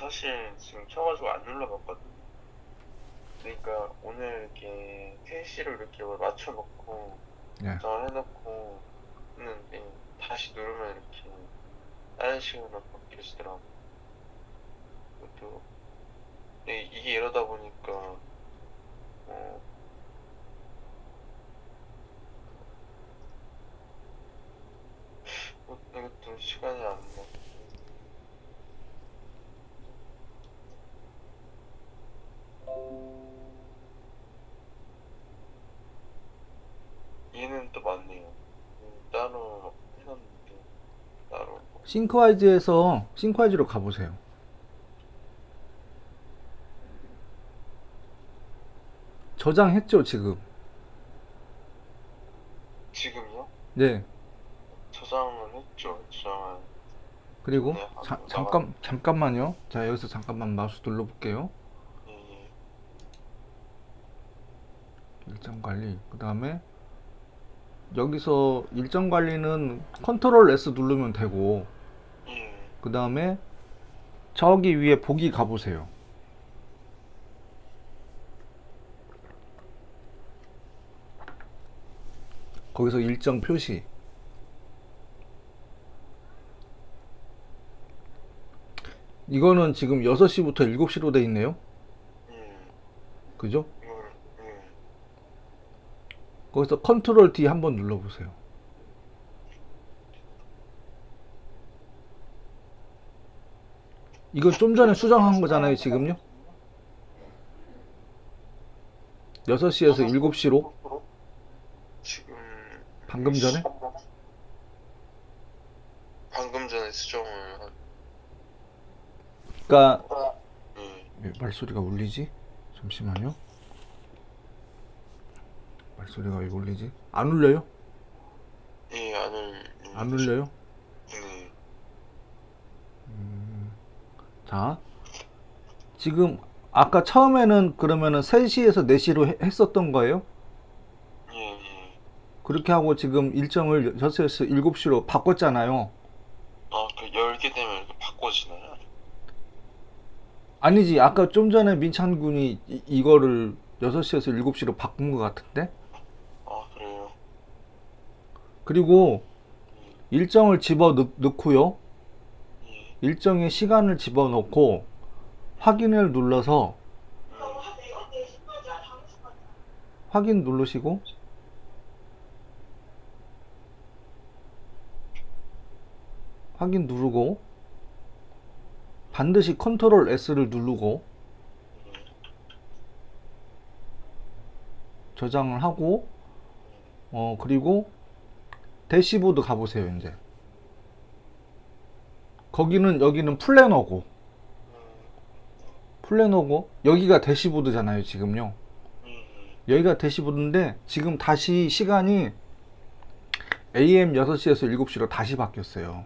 사실 지금 켜가지고 안 눌러봤거든요. 그러니까 오늘 이렇게 3시로 이렇게 맞춰놓고 예. 저장해놓고 했는데 다시 누르면 이렇게 다른 시간으로 바뀌시더라고요. 그것도 근데 이게 이러다 보니까 어, 이것도 시간이 안 나. 얘는 또 맞네요. 따로 해놨는데 따로 싱크와이즈로 가보세요. 저장했죠, 지금? 지금요? 네. 저장을 했죠. 저장을 그리고 전에 하고 나갔. 잠깐만요. 자, 여기서 잠깐만 마우스 눌러볼게요. 예, 예. 일정 관리. 그 다음에 여기서 일정 관리는 컨트롤 S 누르면 되고, 예. 그 다음에 저기 위에 보기 가보세요. 거기서 일정 표시. 이거는 지금 6시부터 7시로 돼 있네요. 예. 그죠? 이걸 예. 거기서 컨트롤 D 한번 눌러보세요. 이건 좀 전에 수정한 거잖아요, 지금요? 6시에서 7시로? 지금 방금 전에? 방금 전에 수정을 그러니까 예. 왜 말소리가 울리지? 잠시만요. 말소리가 왜 울리지? 안 울려요? 예, 안 울려요? 네. 자, 지금 아까 처음에는 그러면은 3시에서 4시로 했었던 거예요? 예, 예. 그렇게 하고 지금 일정을 6시에서 7시로 바꿨잖아요. 아, 그 열게 되면 이렇게 바꿔지나요? 아니지, 아까 좀 전에 민찬 군이 이거를 6시에서 7시로 바꾼 것 같은데? 아, 그래요? 그리고 예, 일정을 집어 넣고요. 예, 일정의 시간을 집어 넣고 확인을 눌러서 확인 누르시고 확인 누르고 반드시 컨트롤 S를 누르고 저장을 하고 그리고 대시보드 가보세요. 이제 거기는 여기는 플래너고 여기가 대시보드잖아요. 지금요. 여기가 대시보드인데 지금 다시 시간이 AM 6시에서 7시로 다시 바뀌었어요.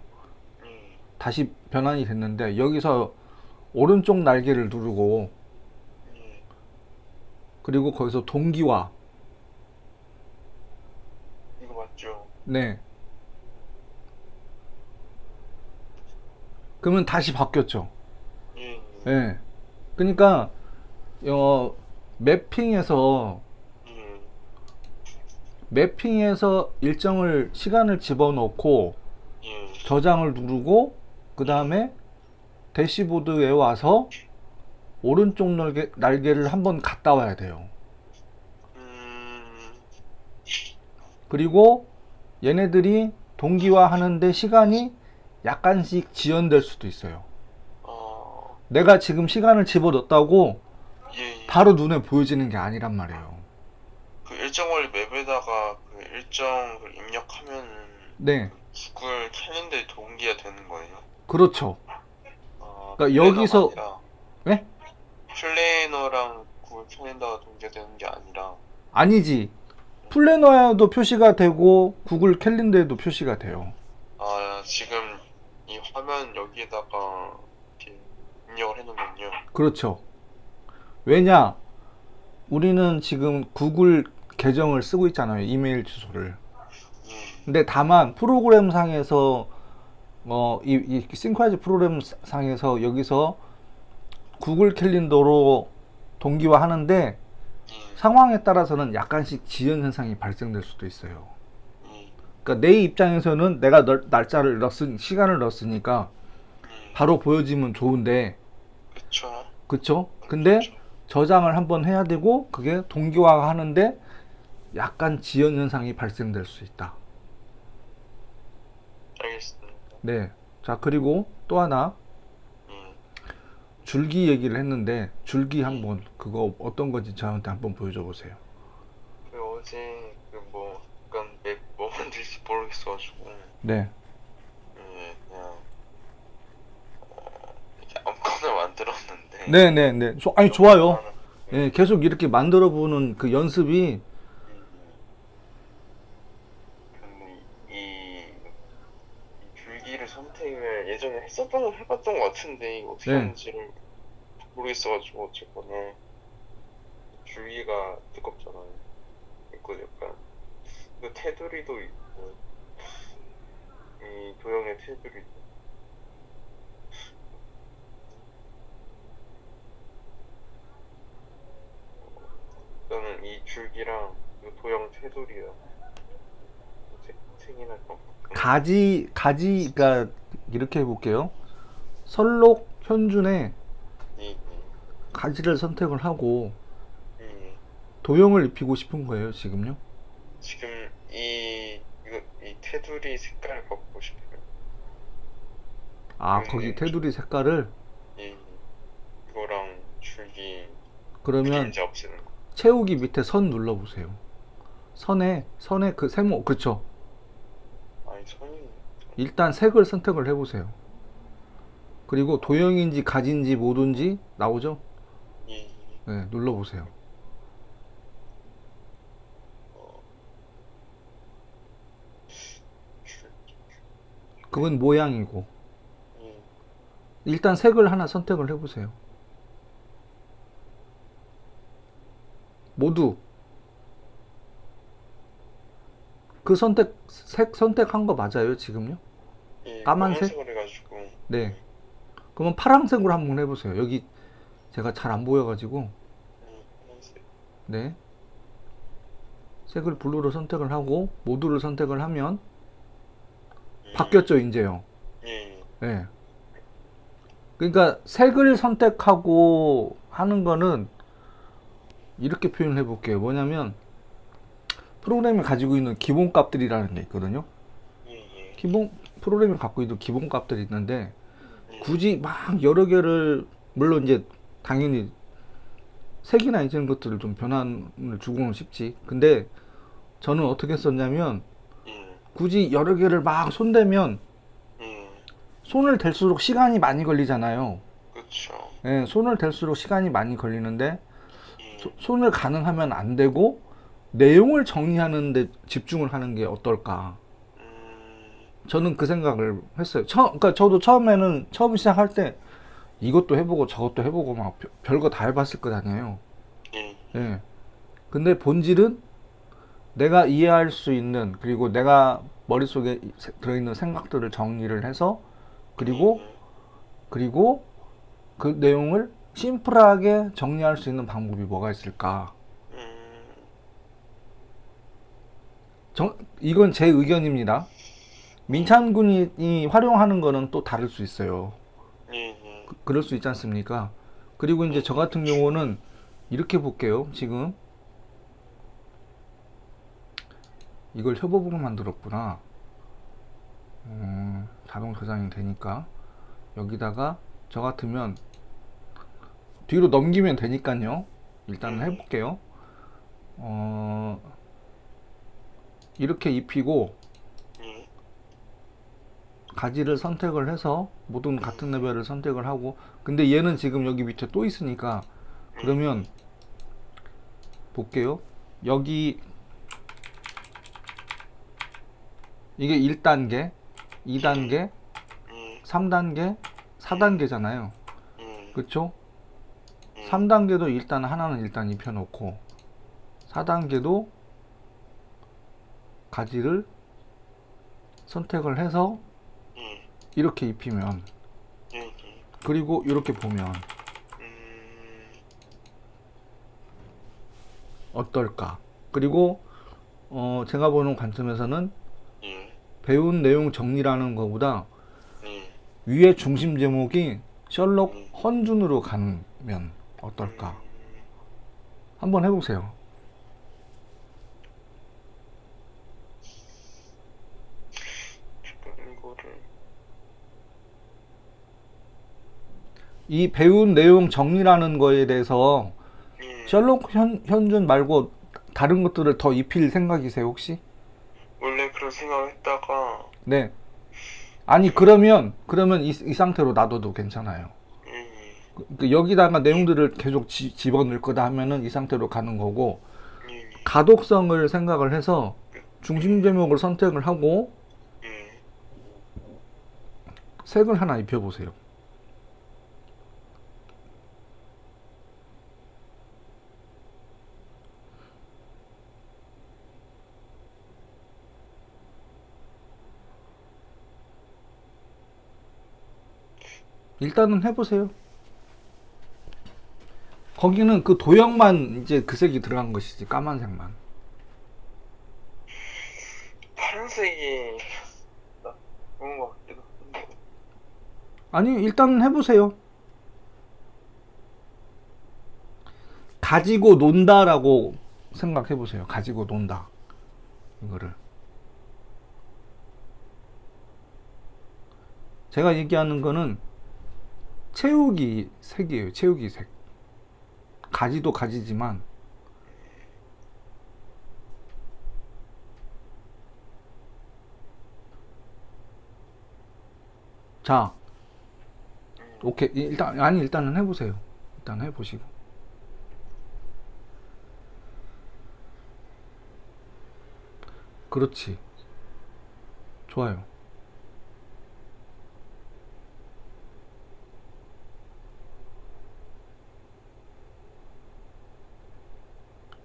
다시 변환이 됐는데 여기서 오른쪽 날개를 누르고 그리고 거기서 동기화. 이거 맞죠? 네. 그러면 다시 바뀌었죠. 예, 네. 그러니까 어, 매핑에서 예, 매핑에서 일정을 시간을 집어넣고 예. 저장을 누르고 그 다음에 대시보드에 와서 오른쪽 날개를 한번 갔다 와야 돼요. 음, 그리고 얘네들이 동기화 하는데 시간이 약간씩 지연될 수도 있어요. 내가 지금 시간을 집어넣었다고 예, 예. 바로 눈에 보여지는 게 아니란 말이에요. 그 일정 관리 맵에다가 그 일정 그 입력하면 네, 구글 캘린더에 동기가 되는 거예요? 그렇죠. 아, 그러니까 플래너가 여기서 아니라 네? 플래너랑 구글 캘린더가 동기가 되는 게 아니라 아니지. 플래너에도 표시가 되고 구글 캘린더에도 표시가 돼요. 아, 지금 이 화면 여기에다가 이렇게 입력을 해놓으면요. 그렇죠. 왜냐? 우리는 지금 구글 계정을 쓰고 있잖아요. 이메일 주소를. 예, 근데 다만 프로그램 상에서 이 싱크와이즈 프로그램 상에서 여기서 구글 캘린더로 동기화 하는데 상황에 따라서는 약간씩 지연 현상이 발생될 수도 있어요. 그러니까 내 입장에서는 내가 날짜를 시간을 넣었으니까 바로 보여지면 좋은데, 그쵸. 그쵸? 근데 그쵸. 저장을 한번 해야 되고 그게 동기화가 하는데 약간 지연 현상이 발생될 수 있다. 알겠습니다. 네. 자, 그리고 또 하나 줄기 얘기를 했는데 줄기 한번 그거 어떤 건지 저한테 한번 보여줘 보세요. 그 어제 그 뭐 약간 맵 뭐 만들지 모르겠어가지고 네. 그냥 이렇게 아무거나 만들었는데 네네네. 아니, 너무 좋아요. 많아. 예, 계속 이렇게 만들어 보는 그 연습이, 근데 이 줄기를 선택을 예전에 해봤던 것 같은데 이거 어떻게 네. 하는지를 모르겠어가지고 어쨌거나 줄기가 두껍잖아요. 있고 약간 그 테두리도 있고 이 도형의 테두리도 저는 이 줄기랑 이 도형 테두리랑 색이나 좀 그러니까 이렇게 해볼게요. 설록 현준의 이 가지를 선택을 하고 이 도형을 입히고 싶은 거예요, 지금요. 지금 이 테두리 색깔을 바꾸고 싶어요. 아, 거기 테두리 색깔을. 이 이거랑 줄기 그러면 그림자 없애는 거. 채우기 밑에 선 눌러보세요. 선에 그 세모, 그쵸? 아니 선이 일단 색을 선택을 해보세요. 그리고 도형인지 가지인지 뭐든지 나오죠? 이 네, 눌러보세요. 줄기 그건 모양이고. 이 일단 색을 하나 선택을 해보세요. 모두. 그 색 선택한 거 맞아요, 지금요? 까만색? 검은색을 해가지고 네. 그러면 파란색으로 한번 해보세요. 여기 제가 잘 안 보여가지고. 파란색. 네. 색을 블루로 선택을 하고, 모두를 선택을 하면, 바뀌었죠, 이제요. 예. 네. 그러니까 색을 선택하고 하는 거는 이렇게 표현을 해볼게요. 뭐냐면, 프로그램이 가지고 있는 기본 값들이라는 게 있거든요. 예. 프로그램이 갖고 있는 기본 값들이 있는데, 굳이 막 여러 개를, 물론 이제 당연히 색이나 이런 것들을 좀 변환을 주고는 싶지. 근데 저는 어떻게 썼냐면, 굳이 여러 개를 막 손대면 손을 댈수록 시간이 많이 걸리잖아요. 그쵸. 예, 손을 댈수록 시간이 많이 걸리는데 손을 가능하면 안 대고 내용을 정리하는 데 집중을 하는 게 어떨까. 저는 그 생각을 했어요. 그러니까 저도 처음 시작할 때 이것도 해보고 저것도 해보고 막 별거 다 해봤을 거 아니에요. 예. 근데 본질은 내가 이해할 수 있는, 그리고 내가 머릿속에 들어있는 생각들을 정리를 해서 그리고 그 내용을 심플하게 정리할 수 있는 방법이 뭐가 있을까. 이건 제 의견입니다. 민찬 군이 활용하는 거는 또 다를 수 있어요. 그럴 수 있지 않습니까? 그리고 이제 저 같은 경우는 이렇게 볼게요. 지금 이걸 협업으로 만들었구나. 자동 저장이 되니까 여기다가 저 같으면 뒤로 넘기면 되니까요. 일단 해볼게요. 이렇게 입히고 가지를 선택을 해서 모든 같은 레벨을 선택을 하고, 근데 얘는 지금 여기 밑에 또 있으니까, 그러면 볼게요. 여기 이게 1단계, 2단계, 3단계, 4단계잖아요. 그쵸? 3단계도 하나는 일단 입혀놓고, 4단계도 가지를 선택을 해서 이렇게 입히면, 그리고 이렇게 보면 어떨까? 그리고 제가 보는 관점에서는 예, 배운 내용 정리라는 것보다 예, 위의 중심 제목이 셜록 예. 헌준으로 가면 어떨까? 한번 해보세요. 이거를, 이 배운 내용 정리라는 거에 대해서 예. 셜록 현준 말고 다른 것들을 더 입힐 생각이세요, 혹시? 원래 그런 생각했다가, 네. 아니, 그러면 이 상태로 놔둬도 괜찮아요. 예, 여기다가 내용들을 계속 집어넣을 거다 하면은 이 상태로 가는 거고, 예, 예, 가독성을 생각을 해서 중심 예, 제목을 선택을 하고 예. 색을 하나 입혀보세요. 일단은 해보세요. 거기는 그 도형만 이제 그 색이 들어간 것이지, 까만색만. 파란색이 좋은 것 같기도 한데. 아니, 일단은 해보세요. 가지고 논다라고 생각해보세요. 가지고 논다. 이거를. 제가 얘기하는 거는 채우기 색이에요. 채우기 색. 가지도 가지지만, 자, 오케이. 일단은 해보세요. 일단 해보시고. 그렇지. 좋아요.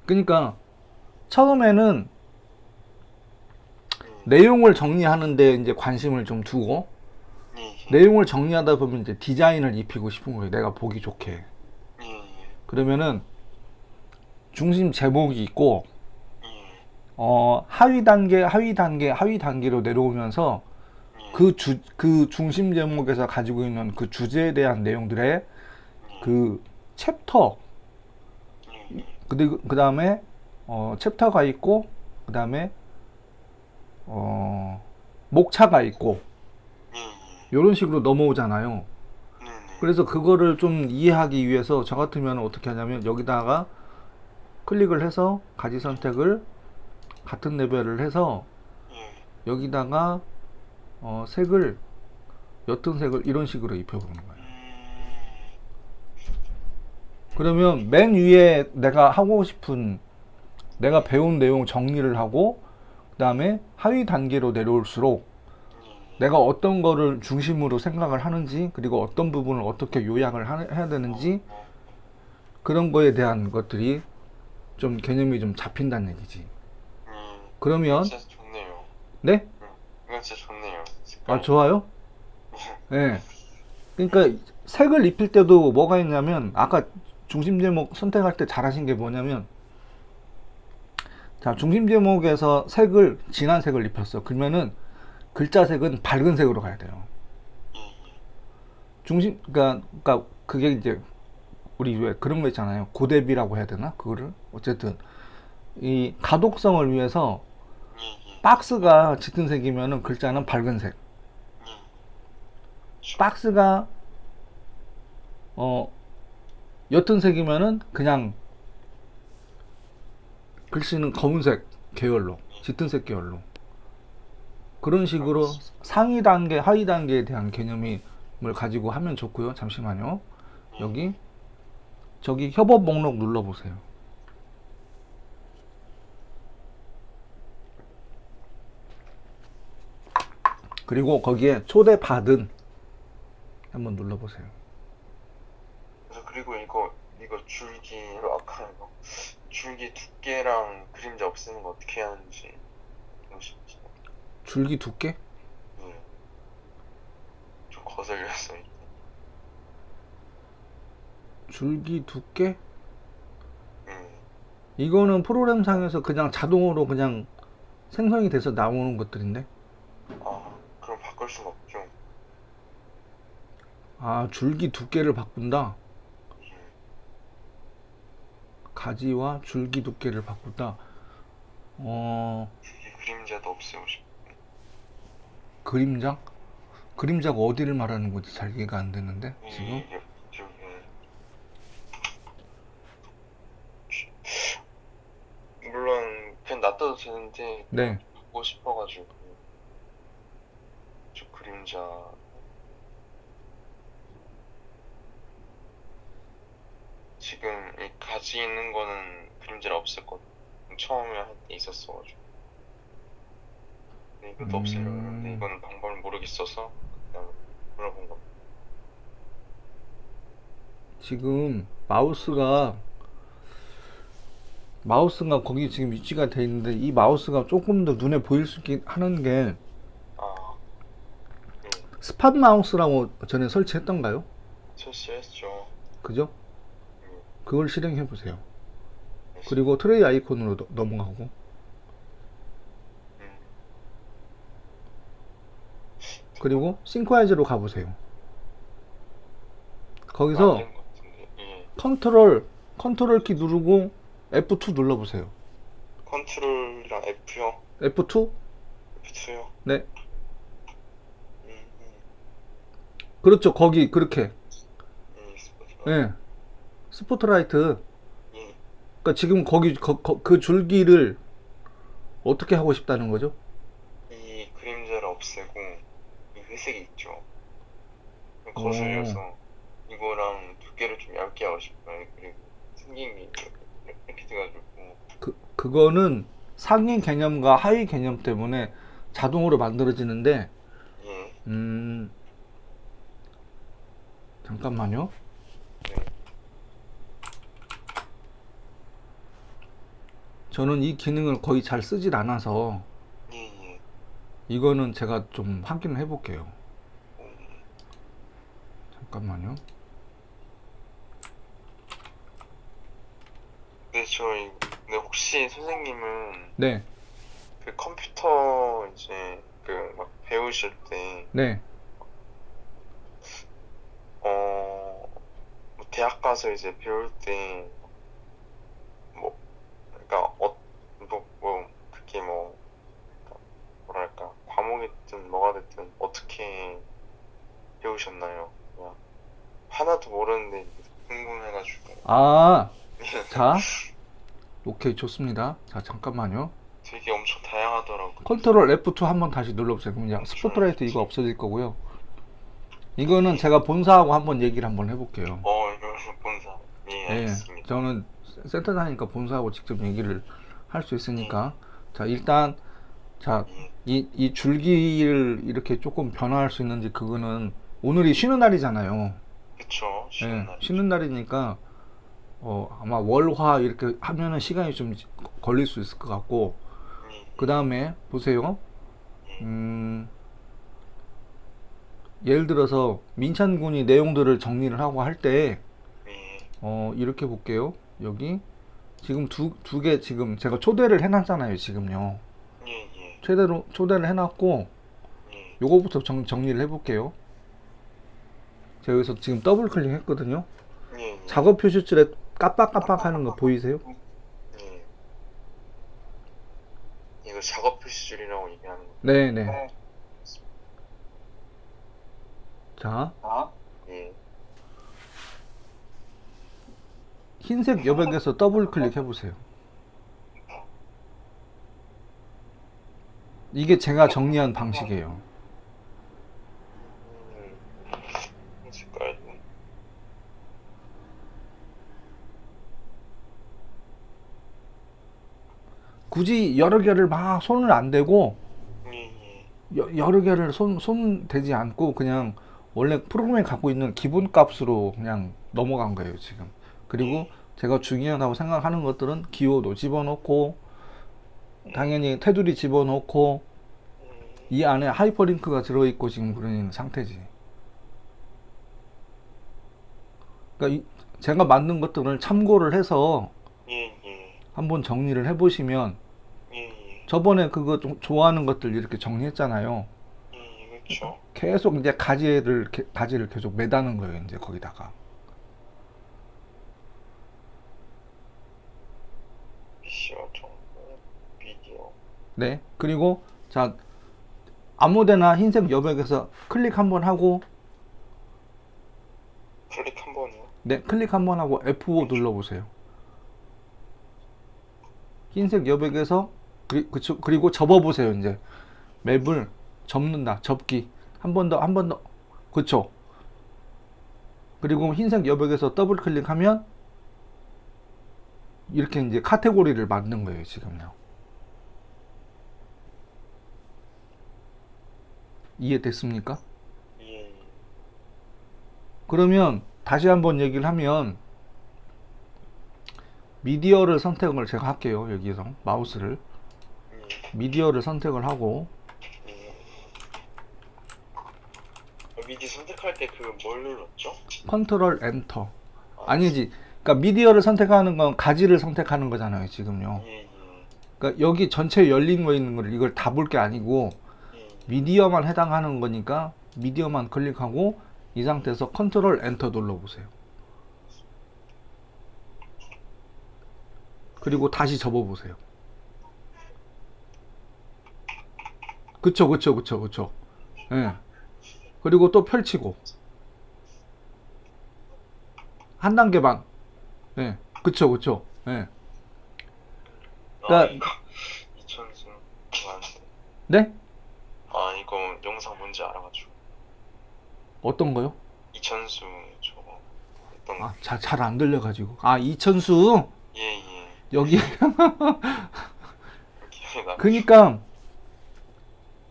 그러니까 처음에는 내용을 정리하는데 이제 관심을 좀 두고 예, 예, 내용을 정리하다 보면 이제 디자인을 입히고 싶은 거예요. 내가 보기 좋게. 예, 예, 그러면은 중심 제목이 있고 예, 하위 단계로 내려오면서 예, 그 중심 제목에서 가지고 있는 그 주제에 대한 내용들의 그 챕터 예, 그 다음에 챕터가 있고 그 다음에 목차가 있고 예, 이런 식으로 넘어오잖아요. 네, 네, 그래서 그거를 좀 이해하기 위해서 저 같으면 어떻게 하냐면 여기다가 클릭을 해서 가지 선택을 같은 레벨을 해서 예, 여기다가 색을 옅은 색을 이런 식으로 입혀보는 거예요. 그러면 맨 위에 내가 배운 내용 정리를 하고 그 다음에 하위 단계로 내려올수록 내가 어떤 거를 중심으로 생각을 하는지 그리고 어떤 부분을 어떻게 요약을 해야 되는지 그런 거에 대한 것들이 좀 개념이 좀 잡힌다는 얘기지. 이거 그러면 진짜 좋네요. 네? 이거 진짜 좋네요. 아, 색깔. 좋아요? 네. 그러니까 색을 입힐 때도 뭐가 있냐면 아까 중심 제목 선택할 때 잘하신 게 뭐냐면 자, 중심 제목에서 진한 색을 입혔어. 그러면은 글자 색은 밝은 색으로 가야 돼요. 그러니까 그게 이제 우리 왜 그런 거 있잖아요. 고대비라고 해야 되나? 그거를 어쨌든 이 가독성을 위해서 박스가 짙은 색이면은 글자는 밝은 색. 박스가 어 옅은 색이면은 그냥 글씨는 검은색 계열로, 짙은 색 계열로. 그런 식으로 상위 단계, 하위 단계에 대한 개념을 가지고 하면 좋고요. 잠시만요. 여기 저기 협업 목록 눌러보세요. 그리고 거기에 초대받은 한번 눌러보세요. 그래서 그리고 이거 줄기로 아까 이거 줄기 두께랑 그림자 없애는 거 어떻게 하는지 알고 싶지. 줄기 두께? 네. 좀 거슬렸어 일단. 줄기 두께? 네. 이거는 프로그램상에서 그냥 자동으로 그냥 생성이 돼서 나오는 것들인데. 그럼 바꿀 순 없죠. 아, 줄기 두께를 바꾼다. 예. 가지와 줄기 두께를 바꾼다. 줄기 그림자도 없애고 싶고. 그림자? 그림자가 어디를 말하는 건지 잘 이해가 안 되는데, 지금? 이쪽에. 물론 그냥 놔둬도 되는데 네. 보고 싶어가지고 저 그림자. 지금 이 가지 있는 거는 그림자를 없앴거든. 처음에 할 때 있었어가지고. 근데 이것도 없애려고 했는데 이거는 방법을 모르겠어서 그냥 물어본 겁니다. 지금 마우스가 거기 지금 위치가 돼 있는데, 이 마우스가 조금 더 눈에 보일 수 있게 하는 게 아, 네. 스팟 마우스라고 전에 설치했던가요? 설치했죠. 그죠? 음, 그걸 실행해 보세요. 네. 그리고 트레이 아이콘으로 넘어가고, 음, 그리고 싱크와이즈로 가보세요. 안 거기서 된 것 같은데. 예. 컨트롤 키 누르고 F2 눌러보세요. 컨트롤이랑 F요? F2? F2요? 네. 음, 그렇죠. 거기 그렇게. 스포츠가. 네. 스포트라이트. 예. 그러니까 지금 거기 그 줄기를 어떻게 하고 싶다는 거죠? 이 그림자를 없애고 이 회색이 있죠. 거슬려서 이거랑 두께를 좀 얇게 하고 싶어요. 그리고 생긴 게 이렇게 돼가지고. 그거는 상위 개념과 하위 개념 때문에 자동으로 만들어지는데, 예. 잠깐만요. 네. 저는 이 기능을 거의 잘 쓰질 않아서 예. 이거는 제가 좀 확인을 해볼게요. 음, 잠깐만요. 근데 혹시 선생님은 네, 그 컴퓨터 이제 그 막 배우실 때 네. 뭐 대학 가서 이제 배울 때 뭐 그러니까 그게 뭐 뭐랄까 과목이든 뭐가 됐든 어떻게 배우셨나요? 그냥 하나도 모르는데 궁금해가지고. 아, 자, 오케이, 좋습니다. 자, 잠깐만요. 되게 엄청 다양하더라고요. 컨트롤 F2 한번 다시 눌러보세요. 그럼 그냥 스포트라이트 이거 없어질 거고요. 이거는 제가 본사하고 한번 얘기를 한번 해볼게요. 이걸 본사. 예, 예, 알겠습니다. 저는 센터 다니까 본사하고 직접 얘기를 할 수 있으니까. 자, 일단, 자, 예, 이 줄기를 이렇게 조금 변화할 수 있는지, 그거는 오늘이 쉬는 날이잖아요. 그쵸. 쉬는 예, 날. 쉬는 날이니까, 아마 월화 이렇게 하면은 시간이 좀 걸릴 수 있을 것 같고, 그 다음에 보세요. 예를 들어서 민찬군이 내용들을 정리를 하고 할 때, 예, 이렇게 볼게요. 여기 지금 두 개 지금 제가 초대를 해놨잖아요. 지금요. 예, 초대를 해놨고, 예, 요거부터 정리를 해볼게요. 제가 여기서 지금 더블 클릭했거든요. 예. 작업 표시줄에 깜빡깜빡 하는 거 보이세요? 예. 이거 작업 표시줄이라고 얘기하는 거. 네네. 자, 예, 흰색 여백에서 더블 클릭해보세요. 이게 제가 정리한 방식이에요. 색깔도. 굳이 여러 개를 막 손을 안 대고, 예, 여러 개를 손 대지 않고 그냥 원래 프로그램이 갖고 있는 기본 값으로 그냥 넘어간 거예요, 지금. 그리고 제가 중요하다고 생각하는 것들은 기호도 집어넣고, 당연히 테두리 집어넣고, 이 안에 하이퍼링크가 들어있고 지금 그런 상태지. 그러니까 제가 만든 것들을 참고를 해서 예, 예. 한번 정리를 해보시면 예, 저번에 그거 좀 좋아하는 것들 이렇게 정리했잖아요. 그쵸. 계속 이제 가지를 계속 매다는 거예요. 이제 거기다가. PC와 정보, 미디어. 네. 그리고 자 아무데나 흰색 여백에서 클릭 한번 하고 클릭 한 번이요. 네 클릭 한번 하고 F5 눌러보세요. 흰색 여백에서 그리고 접어보세요. 이제 맵을 접는다. 접기 한 번 더 그쵸. 그리고 흰색 여백에서 더블 클릭하면 이렇게 이제 카테고리를 만든 거예요. 지금요. 이해됐습니까? 예, 그러면 다시 한번 얘기를 하면 미디어를 선택을 제가 할게요. 여기서 마우스를 미디어를 선택을 하고 예. 미디 선택할 때 그 뭘 눌렀죠? 컨트롤 엔터. 아니지. 그러니까 미디어를 선택하는 건 가지를 선택하는 거잖아요. 지금요. 예, 그러니까 여기 전체 열린 거 있는 걸 이걸 다 볼 게 아니고 예. 미디어만 해당하는 거니까 미디어만 클릭하고 이 상태에서 컨트롤 엔터 눌러보세요. 그리고 다시 접어보세요. 그쵸. 예. 그리고 또 펼치고 한 단계만. 예. 그쵸. 예. 그러니까 이거 이천수 맞는데. 네? 이거 영상 뭔지 알아가지고. 어떤 거요? 이천수 저거 어떤 아, 잘 안 들려가지고. 아, 이천수? 예. 여기. 기억이 나. 그니까,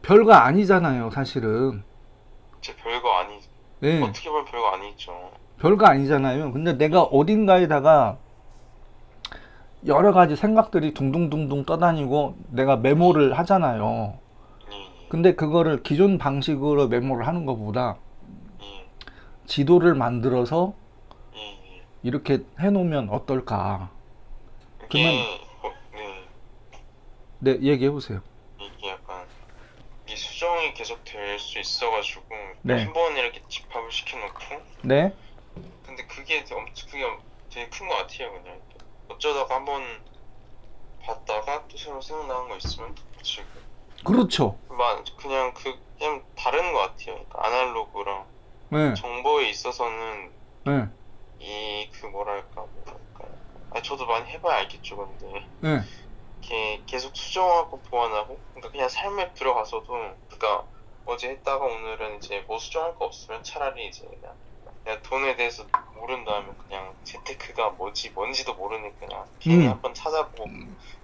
별거 아니잖아요, 사실은. 제 별거 아니. 예. 어떻게 보면 별거 아니죠. 별거 아니잖아요. 근데 내가 어딘가에다가 여러 가지 생각들이 둥둥둥둥 떠다니고 내가 메모를 하잖아요. 예. 근데 그거를 기존 방식으로 메모를 하는 것보다 예. 지도를 만들어서 예. 이렇게 해놓으면 어떨까? 이게 네, 얘기해보세요. 이게 약간 이 수정이 계속 될 수 있어가지고 네. 한 번 이렇게 집합을 시켜놓고 네? 근데 그게 되게 큰 것 같아요. 그냥 어쩌다가 한번 봤다가 또 새로 생각나는 거 있으면 또 붙이고 그렇죠. 그냥 다른 것 같아요. 그러니까 아날로그랑 네, 정보에 있어서는 네, 뭐랄까 저도 많이 해봐야 알겠죠. 근데 네, 이렇게 계속 수정하고 보완하고 그러니까 그냥 삶에 들어가서도 그러니까 어제 했다가 오늘은 이제 뭐 수정할 거 없으면 차라리 이제 그냥 돈에 대해서 모른 다음에 그냥 재테크가 뭔지도 모르니까 그냥 괜히 한번 찾아보고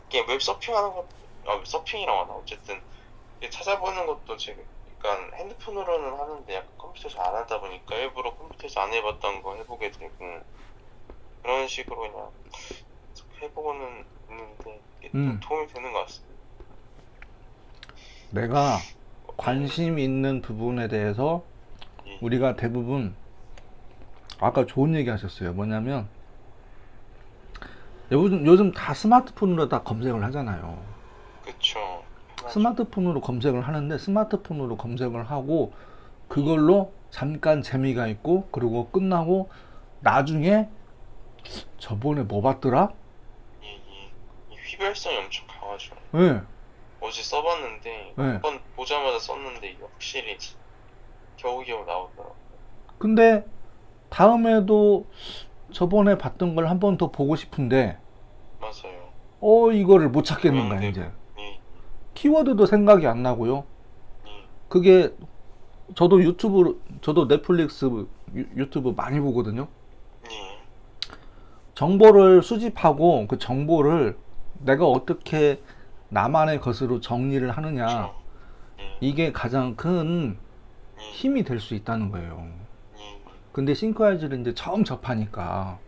이게 웹 서핑하는 것 웹 서핑이라고 하나 어쨌든 이게 찾아보는 것도 지금 그러니까 핸드폰으로는 하는데 약간 컴퓨터에서 안 하다 보니까 일부러 컴퓨터에서 안 해봤던 거 해보게 되고 그런 식으로 그냥 해보고는 있는데 이게 좀 도움이 되는 것 같습니다. 내가 관심 있는 부분에 대해서 우리가 대부분 아까 좋은 얘기 하셨어요. 뭐냐면 요즘 다 스마트폰으로 다 검색을 하잖아요. 그쵸. 스마트폰으로 검색을 하는데 스마트폰으로 검색을 하고 그걸로 잠깐 재미가 있고 그리고 끝나고 나중에 저번에 뭐 봤더라? 이 휘발성이 엄청 강하죠. 네. 어제 써봤는데 네. 한번 보자마자 썼는데 이게 확실히 겨우겨우 나오더라고요. 근데 다음에도 저번에 봤던 걸 한 번 더 보고 싶은데 맞아요. 이거를 못 찾겠는 거야 이제. 키워드도 생각이 안 나고요. 그게 저도 넷플릭스 유튜브 많이 보거든요. 정보를 수집하고 그 정보를 내가 어떻게 나만의 것으로 정리를 하느냐 이게 가장 큰 힘이 될 수 있다는 거예요. 근데 싱크아이즈를 이제 처음 접하니까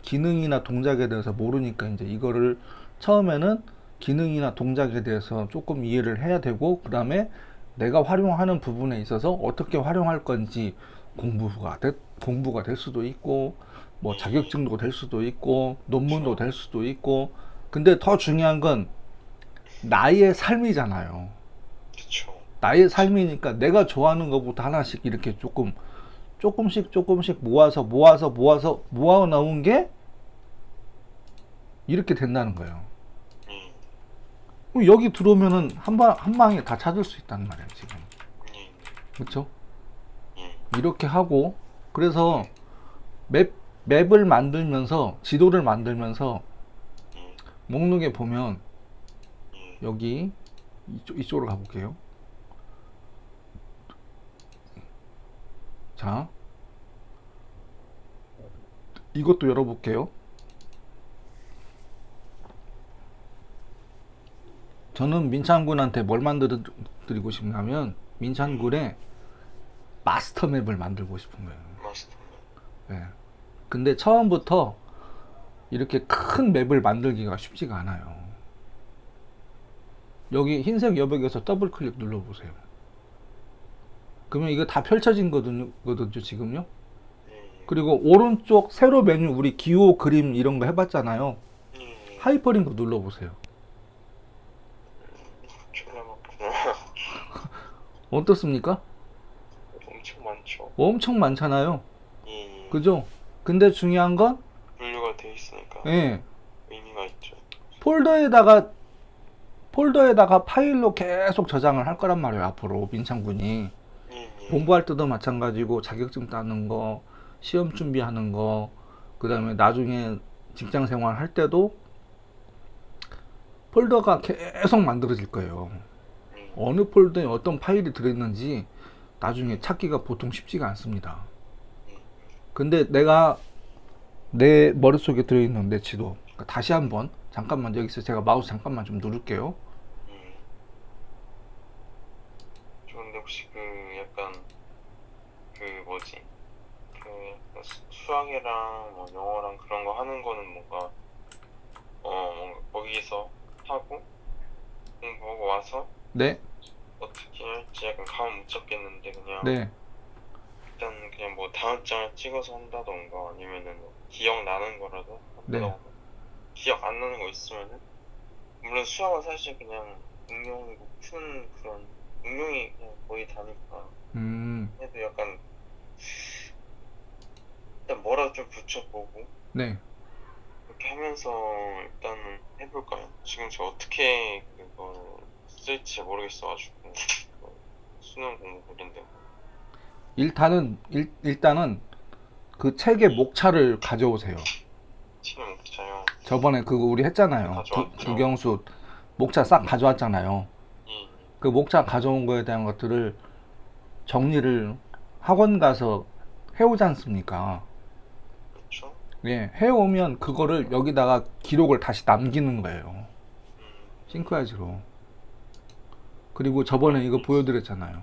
기능이나 동작에 대해서 모르니까 이제 이거를 처음에는 기능이나 동작에 대해서 조금 이해를 해야 되고 그 다음에 내가 활용하는 부분에 있어서 어떻게 활용할 건지 공부가 될 수도 있고 뭐 자격증도 될 수도 있고 논문도 될 수도 있고 근데 더 중요한 건 나의 삶이잖아요. 그쵸. 나의 삶이니까 내가 좋아하는 것부터 하나씩 이렇게 조금씩 모아서 모아 나온 게 이렇게 된다는 거예요. 예, 그럼 여기 들어오면은 한 방에 다 찾을 수 있단 말이에요, 지금. 예, 그렇죠? 예, 이렇게 하고, 그래서 맵을 만들면서, 지도를 만들면서, 예, 목록에 보면, 예, 여기, 이쪽으로 가볼게요. 자, 이것도 열어볼게요. 저는 민찬군한테 뭘 만들어 드리고 싶냐면, 민찬군의 마스터 맵을 만들고 싶은 거예요. 마스터. 네. 근데 처음부터 이렇게 큰 맵을 만들기가 쉽지가 않아요. 여기 흰색 여백에서 더블 클릭 눌러보세요. 그러면 이거 다 펼쳐진 거거든요, 지금요. 예, 예, 그리고 오른쪽 세로 메뉴 우리 기호 그림 이런 거 해봤잖아요. 예, 예. 하이퍼링크 눌러보세요. 졸라 많구나. 어떻습니까? 엄청 많죠. 엄청 많잖아요. 예, 예. 그죠? 근데 중요한 건, 분류가 돼 있으니까 예, 의미가 있죠. 폴더에다가 파일로 계속 저장을 할 거란 말이에요, 앞으로 민창군이. 예, 예. 공부할 때도 마찬가지고, 자격증 따는 거, 시험 준비하는 거, 그 다음에 나중에 직장 생활 할 때도 폴더가 계속 만들어질 거예요. 어느 폴더에 어떤 파일이 들어있는지 나중에 찾기가 보통 쉽지가 않습니다. 근데 내가 내 머릿속에 들어있는 내 지도, 그러니까 다시 한번 잠깐만, 여기서 제가 마우스 잠깐만 좀 누를게요. 저 근데 혹시 그 약간 그 뭐지? 그 약간 수학이랑 뭐 영어랑 그런 거 하는 거는 뭔가 뭔가 거기서 하고 공부하고 와서 네, 어떻게 할지 약간 감을 못 잡겠는데 그냥 네, 일단 그냥 뭐 다음 장을 찍어서 한다던가 아니면은 뭐 기억나는 거라도 네. 한다던가 기억 안 나는 거 있으면은 물론 수학은 사실 그냥 응용이고 푸는 그런 응용이 그냥 거의 다니까 해도 약간 일단 뭐라도 좀 붙여보고 네. 그렇게 하면서 일단은 해볼까요? 지금 저 어떻게 그걸 쓸지 모르겠어가지고 수능 공부 그런데 일단은 그 책의 목차를 가져오세요. 치는 못해요. 저번에 그거 우리 했잖아요. 가져왔죠. 국영수 목차 싹 가져왔잖아요. 이 그 목차 가져온 거에 대한 것들을 정리를 학원 가서 해오지 않습니까? 그렇죠. 예, 해오면 그거를 여기다가 기록을 다시 남기는 거예요. 싱크하지로. 그리고 저번에 이거 보여드렸잖아요.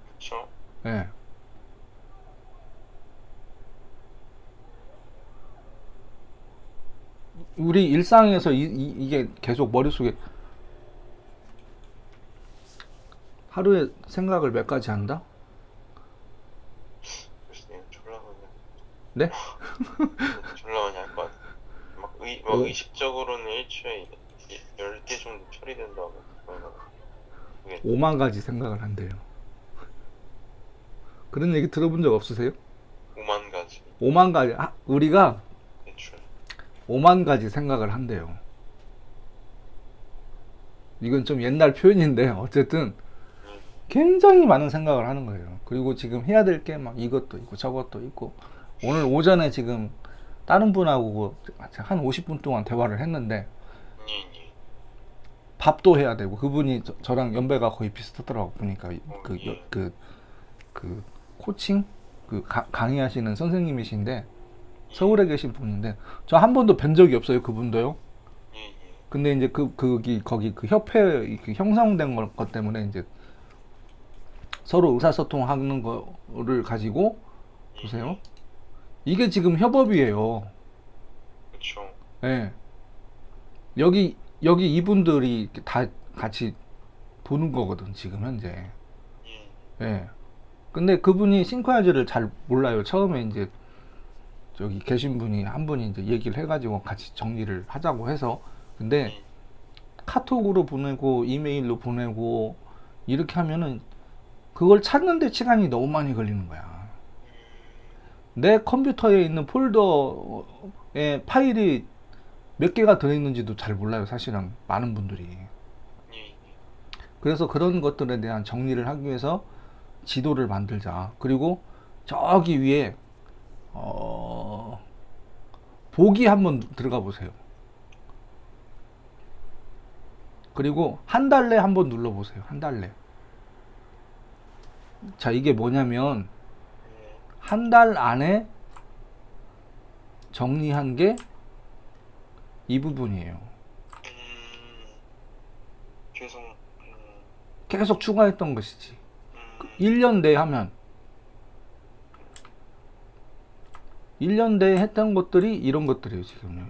그렇죠. 예. 우리 일상에서 이게 계속 머릿속에 하루에 생각을 몇 가지 한다? 글쎄요, 졸라 많이 네? 졸라 많이 할 것 같아. 막 오. 의식적으로는 일주일에 10개 정도 처리된다고 그러면 그게 5만 가지 생각을 한대요. 그런 얘기 들어본 적 없으세요? 5만 가지 5만 가지, 우리가 대출. 5만 가지 생각을 한대요. 이건 좀 옛날 표현인데, 어쨌든 굉장히 많은 생각을 하는 거예요. 그리고 지금 해야 될 게 막 이것도 있고 저것도 있고, 오늘 오전에 지금 다른 분하고 한 50분 동안 대화를 했는데, 예. 밥도 해야 되고, 그분이 저랑 연배가 거의 비슷하더라고 보니까. 예. 그 코칭 강의하시는 선생님이신데, 서울에 계신 분인데, 저 한 번도 뵌 적이 없어요, 그분도요. 예. 근데 이제 거기 그 협회 그 형성된 것 때문에 이제 서로 의사소통하는 거를 가지고 보세요. 이게 지금 협업이에요. 그렇죠. 예. 여기 이분들이 다 같이 보는 거거든, 지금 현재. 예. 예. 근데 그분이 싱크하즈를 잘 몰라요. 처음에 이제 저기 계신 분이 한 분이 이제 얘기를 해가지고 같이 정리를 하자고 해서 근데 예. 카톡으로 보내고 이메일로 보내고 이렇게 하면은 그걸 찾는데 시간이 너무 많이 걸리는 거야. 내 컴퓨터에 있는 폴더에 파일이 몇 개가 들어있는지도 잘 몰라요, 사실은 많은 분들이. 예. 그래서 그런 것들에 대한 정리를 하기 위해서 지도를 만들자. 그리고 저기 위에 보기 한번 들어가 보세요. 그리고 한 달 내 한번 눌러 보세요. 한 달 내. 자, 이게 뭐냐면 예. 한 달 안에 정리한 게 이 부분이에요. 계속 계속 추가했던 것이지. 음, 1년 내에 하면 1년 내에 했던 것들이 이런 것들이에요, 지금요.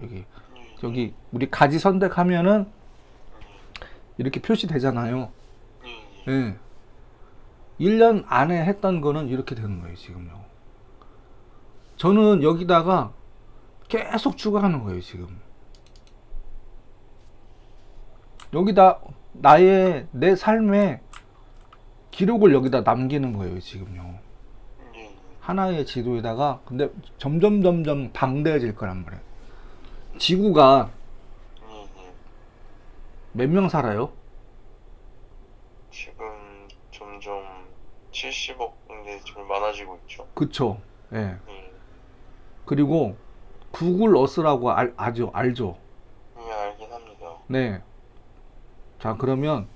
여기 우리 가지 선택하면은 이렇게 표시되잖아요. 예. 1년 안에 했던 거는 이렇게 되는 거예요, 지금요. 저는 여기다가 계속 추가하는 거예요, 지금. 여기다 내 삶의 기록을 여기다 남기는 거예요, 지금요. 하나의 지도에다가. 근데 점점 방대해질 거란 말이에요. 지구가 몇 명 살아요? 지금 점점 70억인데 좀 많아지고 있죠. 그쵸? 예. 예. 그리고 구글 어스라고 알죠? 예, 알긴 합니다. 네. 자, 그러면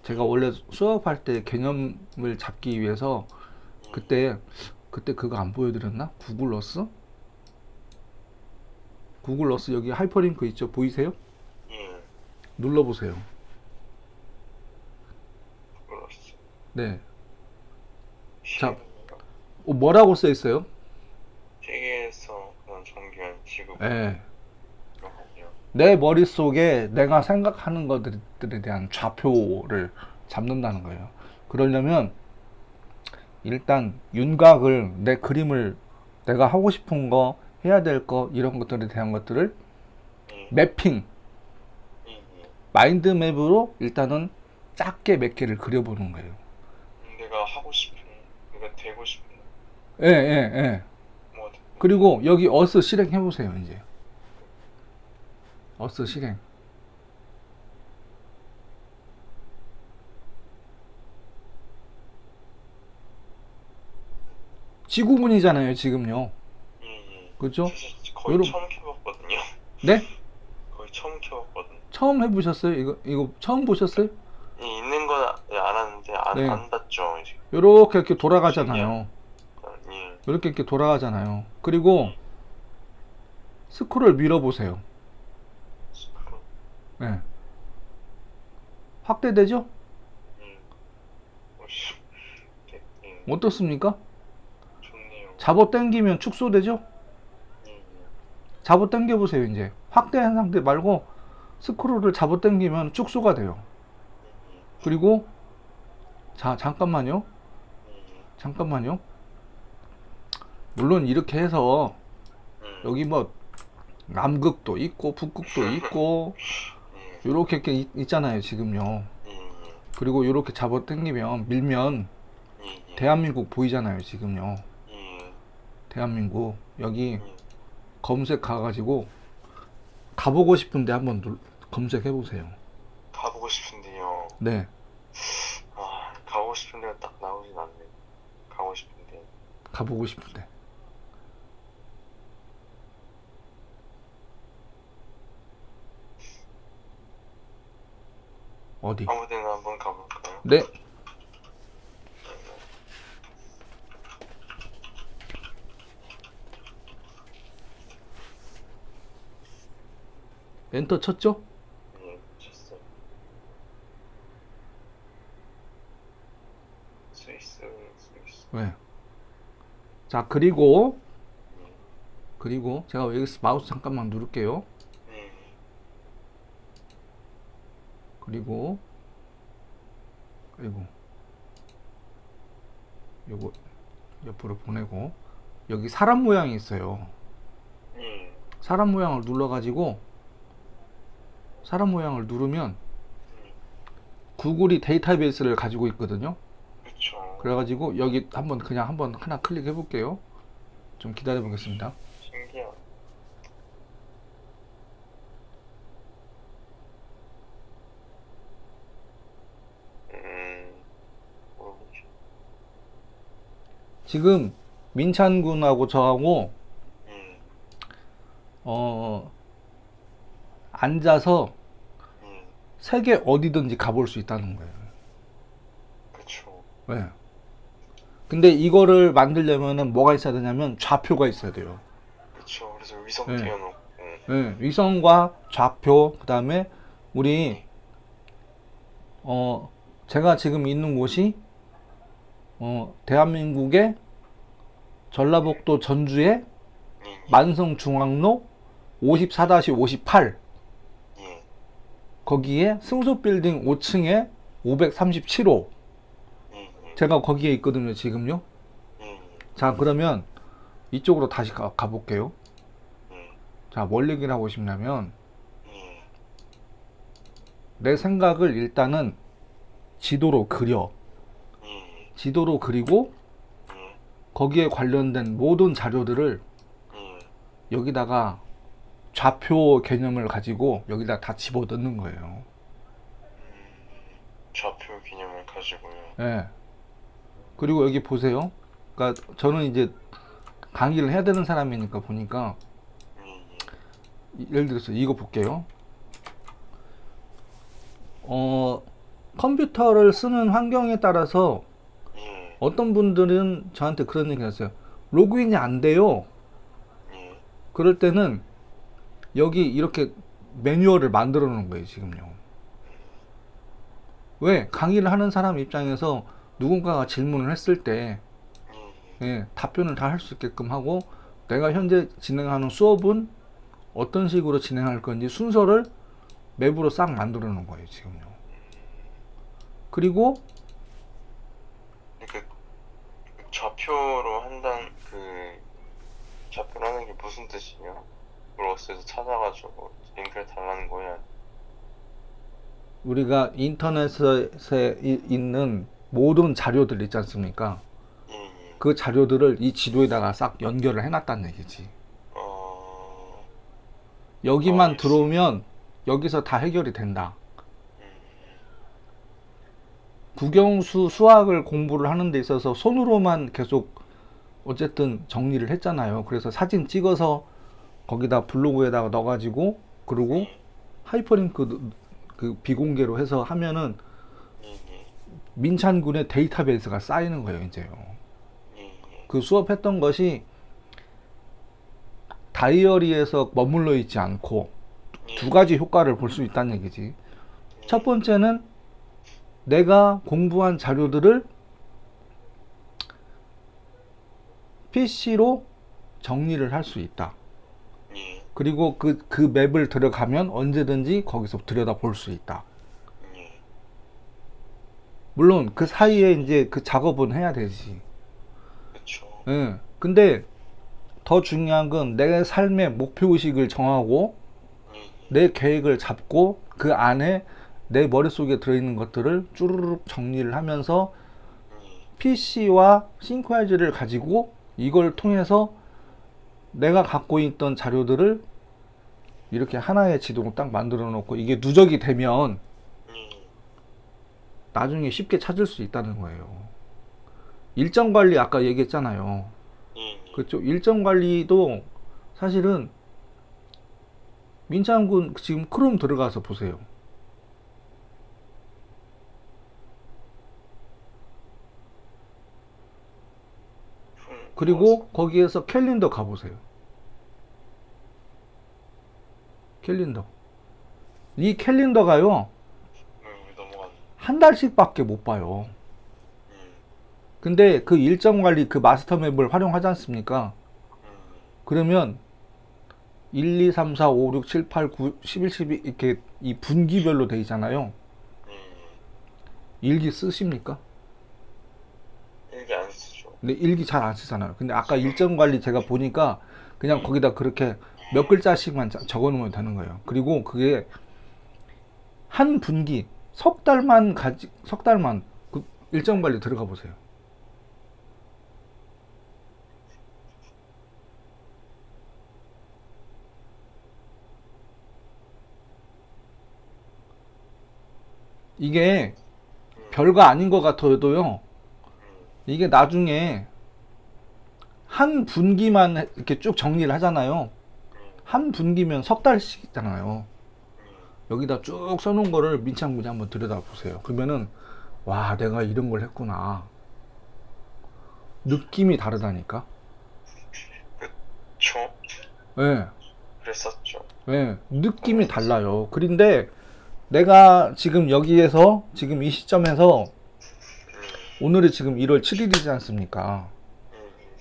제가 원래 수업할 때 개념을 잡기 위해서 그때 그거 안 보여드렸나? 구글 어스? 구글 어스 여기 하이퍼링크 있죠? 보이세요? 예, 눌러보세요. 그렇지. 네. 자, 뭐라고 써 있어요? 세계에서 그런 정교한 지구 예. 그렇군요. 내 머릿속에 내가 생각하는 것들에 대한 좌표를 잡는다는 거예요. 그러려면 일단 윤곽을, 내 그림을, 내가 하고 싶은 거, 해야 될 거, 이런 것들에 대한 것들을 예, 매핑, 예. 마인드맵으로 일단은 작게 몇 개를 그려보는 거예요. 내가 하고 싶은, 내가 되고 싶은 예, 예, 예. 뭐 그리고 여기 어스 실행해보세요, 이제. 어스 실행. 지구본이잖아요, 지금요. 예. 그죠? 사실 거의 요런- 처음 켜봤거든요. 네? 거의 처음 켜봤거든요. 처음 해보셨어요? 이거 처음 보셨어요? 예, 있는 건 안 하는데 네. 안 봤죠. 이제. 요렇게 이렇게 돌아가잖아요. 예. 요렇게 이렇게 돌아가잖아요. 그리고 스크롤 밀어보세요. 스크롤. 네. 확대되죠? 예. 오씨. 예. 어떻습니까? 좋네요. 잡아 당기면 축소되죠? 예. 잡아 당겨보세요, 이제. 확대한 상태 말고 스크롤을 잡아 당기면 축소가 돼요. 그리고, 자, 잠깐만요. 잠깐만요. 물론 이렇게 해서 여기 뭐 남극도 있고 북극도 있고 요렇게 이렇게 있잖아요, 지금요. 그리고 요렇게 잡아 당기면 밀면 대한민국 보이잖아요, 지금요. 대한민국 여기 검색 가가지고 가보고 싶은데 한번 검색해 보세요. 가보고 싶은데요. 네, 아, 가고 싶은 데가 딱 나오진 않네. 가고 싶은데. 가보고 싶은데. 어디? 아무 데나 한번 가볼까요? 네. 엔터 쳤죠? 예, 쳤어요. 스위스. 네. 자, 그리고 예. 제가 여기서 마우스 잠깐만 누를게요. 예. 그리고 요거 옆으로 보내고 여기 사람 모양이 있어요. 예. 사람 모양을 눌러가지고 사람 모양을 누르면 구글이 데이터베이스를 가지고 있거든요. 그쵸. 그래가지고 여기 한번 하나 클릭해 볼게요. 좀 기다려 보겠습니다. 신기하다. 모르겠죠. 지금 민찬군하고 저하고 음, 앉아서 음, 세계 어디든지 가볼 수 있다는 거예요. 그쵸. 네. 근데 이거를 만들려면은 뭐가 있어야 되냐면 좌표가 있어야 돼요. 그쵸. 그래서 위성 네. 띄워놓고. 네. 위성과 좌표, 그 다음에 우리 제가 지금 있는 곳이 대한민국의 전라북도 전주의 예, 만성중앙로 54-58 예, 거기에 승소빌딩 5층에 537호 제가 거기에 있거든요 지금요. 예, 자 그러면 이쪽으로 다시 가볼게요. 예, 자 뭘 얘기를 하고 싶냐면 예, 내 생각을 일단은 지도로 그려. 예, 지도로 그리고 예, 거기에 관련된 모든 자료들을 예. 여기다가 좌표 개념을 가지고 여기다 다 집어넣는 거예요. 좌표 개념을 가지고요. 예. 그리고 여기 보세요. 그러니까 저는 이제 강의를 해야 되는 사람이니까 보니까 예를 들어서 이거 볼게요. 컴퓨터를 쓰는 환경에 따라서 예, 어떤 분들은 저한테 그런 얘기 했어요. 로그인이 안 돼요. 예, 그럴 때는 여기 이렇게 매뉴얼을 만들어 놓은 거예요, 지금요. 왜? 강의를 하는 사람 입장에서 누군가가 질문을 했을 때 답변을 다 할 수 있게끔 하고 내가 현재 진행하는 수업은 어떤 식으로 진행할 건지 순서를 맵으로 싹 만들어 놓은 거예요, 지금요. 그리고 그 좌표로 좌표로 하는 게 무슨 뜻이에요? 브로스에서 찾아가지고 링크를 달라는 거야. 우리가 인터넷에 있는 모든 자료들 있지 않습니까? 예, 예. 그 자료들을 이 지도에다가 싹 연결을 해놨다는 얘기지. 여기만 알겠습니다. 들어오면 여기서 다 해결이 된다. 국영수 수학을 공부를 하는 데 있어서 손으로만 계속 어쨌든 정리를 했잖아요. 그래서 사진 찍어서 거기다 블로그에다가 넣어가지고 그리고 하이퍼링크 그 비공개로 해서 하면은 예, 예, 민찬군의 데이터베이스가 쌓이는 거예요, 이제요. 예, 예. 그 수업했던 것이 다이어리에서 머물러 있지 않고 두 가지 효과를 볼 수 있다는 얘기지. 첫 번째는 내가 공부한 자료들을 PC로 정리를 할 수 있다. 예, 그리고 그 맵을 들어가면 언제든지 거기서 들여다 볼 수 있다. 예. 물론 그 사이에 이제 그 작업은 해야 되지. 그쵸. 예. 근데 더 중요한 건 내 삶의 목표의식을 정하고 예, 예. 내 계획을 잡고 그 안에 내 머릿속에 들어있는 것들을 쭈르륵 정리를 하면서 PC와 싱크와이즈를 가지고 이걸 통해서 내가 갖고 있던 자료들을 이렇게 하나의 지도로 딱 만들어 놓고 이게 누적이 되면 나중에 쉽게 찾을 수 있다는 거예요. 일정 관리 아까 얘기했잖아요. 그쪽 일정 관리도 사실은 민창군 지금 크롬 들어가서 보세요. 그리고 거기에서 캘린더 가보세요. 캘린더. 이 캘린더가요, 넘어갔네. 한 달씩밖에 못 봐요. 근데 그 일정 관리, 그 마스터 맵을 활용하지 않습니까? 그러면 1, 2, 3, 4, 5, 6, 7, 8, 9, 11, 12 이렇게 이 분기별로 돼 있잖아요. 일기 쓰십니까? 일기 안 쓰죠. 근데 일기 잘 안 쓰잖아요. 근데 아까 일정 관리 제가 보니까 그냥 거기다 그렇게 몇 글자씩만 적어 놓으면 되는 거예요. 그리고 그게 한 분기 석 달만 그 일정 관리 들어가 보세요. 이게 별거 아닌 것 같아도요. 이게 나중에 한 분기만 이렇게 쭉 정리를 하잖아요. 한 분기면 석 달씩이잖아요. 여기다 쭉 써놓은 거를 민창군이 한번 들여다보세요. 그러면은 와, 내가 이런 걸 했구나. 느낌이 다르다니까. 그쵸? 예, 그랬었죠. 예, 느낌이 달라요. 그런데 내가 지금 여기에서 지금 이 시점에서 오늘이 지금 1월 7일이지 않습니까?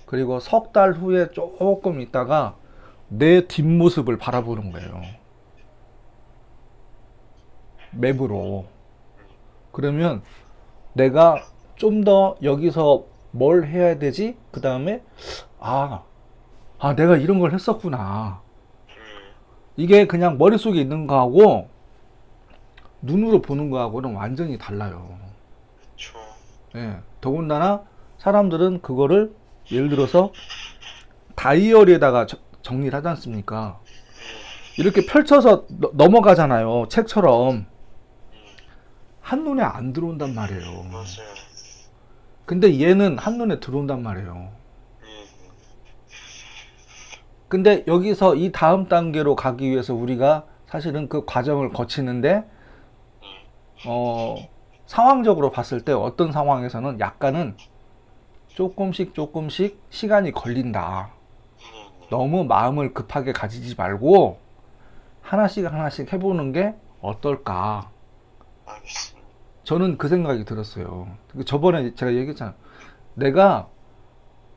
그리고 석 달 후에 조금 있다가 내 뒷모습을 바라보는 거예요. 맵으로. 그러면 내가 좀 더 여기서 뭘 해야 되지? 그 다음에 내가 이런 걸 했었구나. 이게 그냥 머릿속에 있는 거하고 눈으로 보는 거하고는 완전히 달라요. 그쵸. 예, 더군다나 사람들은 그거를 예를 들어서 다이어리에다가 정리를 하지 않습니까? 이렇게 펼쳐서 넘어가잖아요. 책처럼. 한눈에 안 들어온단 말이에요. 맞아요. 근데 얘는 한눈에 들어온단 말이에요. 근데 여기서 이 다음 단계로 가기 위해서 우리가 사실은 그 과정을 거치는데 상황적으로 봤을 때 어떤 상황에서는 약간은 조금씩 시간이 걸린다. 너무 마음을 급하게 가지지 말고 하나씩 해보는 게 어떨까. 알겠습니다. 저는 그 생각이 들었어요. 저번에 제가 얘기했잖아요. 내가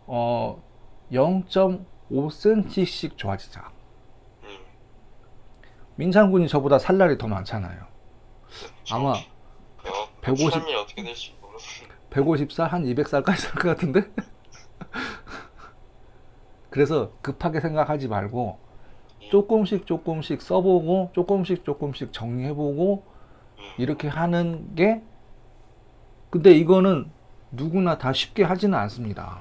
0.5cm씩 좋아지자. 민창군이 저보다 살날이 더 많잖아요. 아마 150 삶이 어떻게 될지 모르겠는데. 150살, 한 200살까지 살 것 같은데? 그래서 급하게 생각하지 말고 조금씩 써보고 조금씩 정리해보고 이렇게 하는 게, 근데 이거는 누구나 다 쉽게 하지는 않습니다.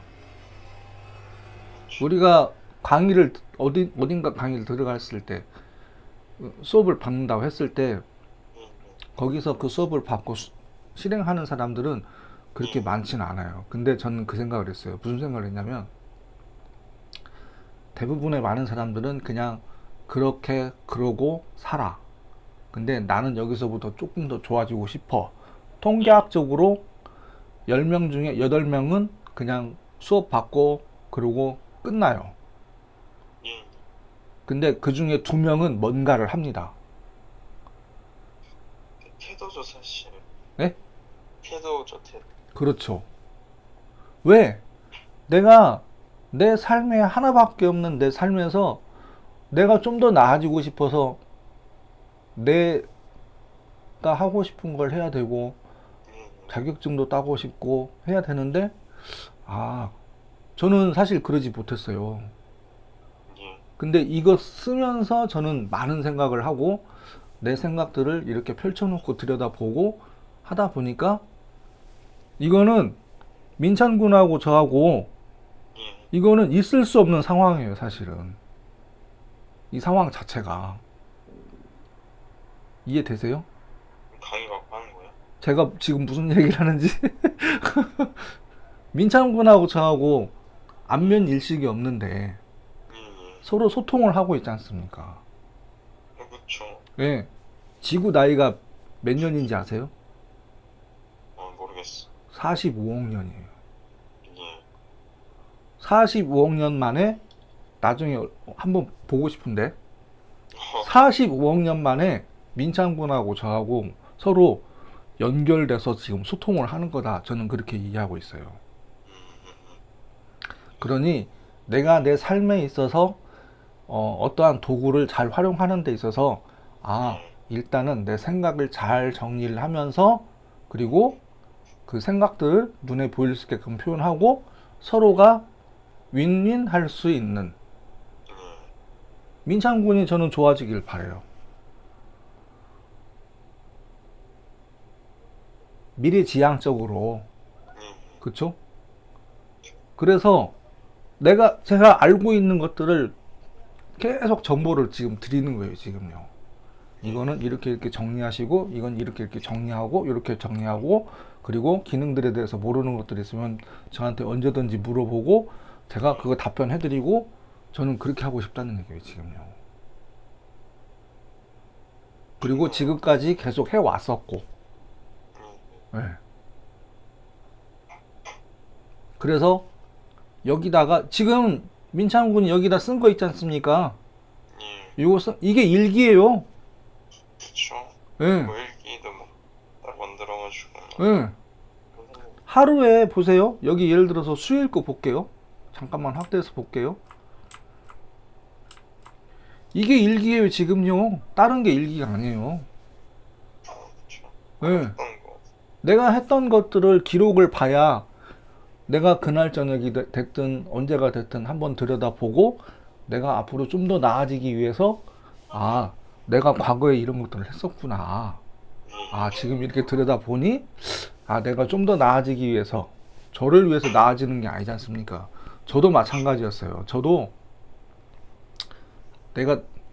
우리가 강의를 어딘가 강의를 들어갔을 때 수업을 받는다고 했을 때 거기서 그 수업을 받고 실행하는 사람들은 그렇게 많지는 않아요. 근데 저는 그 생각을 했어요. 무슨 생각을 했냐면 대부분의 많은 사람들은 그냥 그렇게 그러고 살아. 근데 나는 여기서부터 조금 더 좋아지고 싶어. 통계학적으로 10명 중에 8명은 그냥 수업 받고 그러고 끝나요. 근데 그 중에 2명은 뭔가를 합니다. 태도죠, 사실. 네? 태도죠, 태도. 그렇죠. 왜? 내가 내 삶에 하나밖에 없는 내 삶에서 내가 좀 더 나아지고 싶어서 내가 하고 싶은 걸 해야 되고 자격증도 따고 싶고 해야 되는데 저는 사실 그러지 못했어요. 근데 이거 쓰면서 저는 많은 생각을 하고 내 생각들을 이렇게 펼쳐놓고 들여다보고 하다 보니까 이거는 민찬군하고 저하고 이거는 있을 수 없는 상황이에요, 사실은. 이 상황 자체가. 이해되세요? 강의 받고 하는 거야? 제가 지금 무슨 얘기를 하는지. 민찬군하고 저하고 안면 일식이 없는데 서로 소통을 하고 있지 않습니까? 그쵸. 예. 지구 나이가 몇 년인지 아세요? 모르겠어. 45억 년이에요. 45억 년 만에 나중에 한번 보고 싶은데 45억 년 만에 민창군하고 저하고 서로 연결돼서 지금 소통을 하는 거다. 저는 그렇게 이해하고 있어요. 그러니 내가 내 삶에 있어서 어떠한 도구를 잘 활용하는 데 있어서 일단은 내 생각을 잘 정리를 하면서 그리고 그 생각들을 눈에 보일 수 있게끔 표현하고 서로가 윈윈 할 수 있는 민창군이 저는 좋아지길 바래요. 미래지향적으로. 예. 그쵸? 그래서 제가 알고 있는 것들을 계속 정보를 지금 드리는 거예요, 지금요. 이거는 이렇게 이렇게 정리하시고, 이건 이렇게 이렇게 정리하고, 이렇게 정리하고, 그리고 기능들에 대해서 모르는 것들이 있으면 저한테 언제든지 물어보고, 제가 그거 답변해드리고, 저는 그렇게 하고 싶다는 얘기예요, 지금요. 그리고 지금까지 계속 해왔었고, 네. 그래서 여기다가 지금 민창훈 군이 여기다 쓴 거 있지 않습니까? 예. 이게 일기예요. 그쵸. 예. 뭐 일기도 뭐 딱 만들어가지고. 예. 하루에 보세요. 여기 예를 들어서 수요일 거 볼게요. 잠깐만 확대해서 볼게요. 이게 일기예요, 지금요. 다른 게 일기가 아니에요. 그쵸. 예. 했던 거. 내가 했던 것들을 기록을 봐야 내가 그날 저녁이 됐든 언제가 됐든 한번 들여다보고 내가 앞으로 좀 더 나아지기 위해서 아, 내가 과거에 이런 것들을 했었구나. 아, 지금 이렇게 들여다보니 아, 내가 좀 더 나아지기 위해서 저를 위해서 나아지는 게 아니지 않습니까? 저도 마찬가지였어요. 저도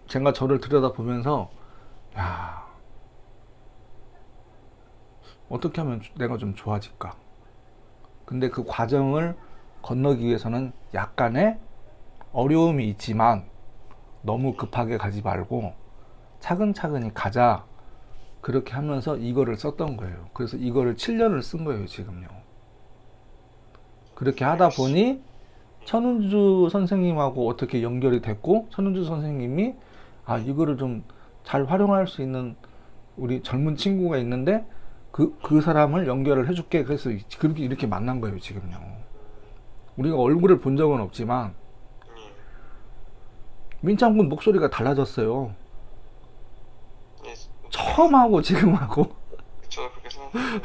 제가 저를 들여다보면서 야, 어떻게 하면 내가 좀 좋아질까? 근데 그 과정을 건너기 위해서는 약간의 어려움이 있지만 너무 급하게 가지 말고 차근차근히 가자. 그렇게 하면서 이거를 썼던 거예요. 그래서 이거를 7년을 쓴 거예요, 지금요. 그렇게 하다 보니 천운주 선생님하고 어떻게 연결이 됐고, 천운주 선생님이 아, 이거를 좀 잘 활용할 수 있는 우리 젊은 친구가 있는데 그 사람을 연결을 해줄게. 그래서 그렇게 이렇게 만난 거예요, 지금요. 우리가 얼굴을 본 적은 없지만 민창군 목소리가 달라졌어요. 예. 처음하고 지금하고. 저도 그렇게 생각해요.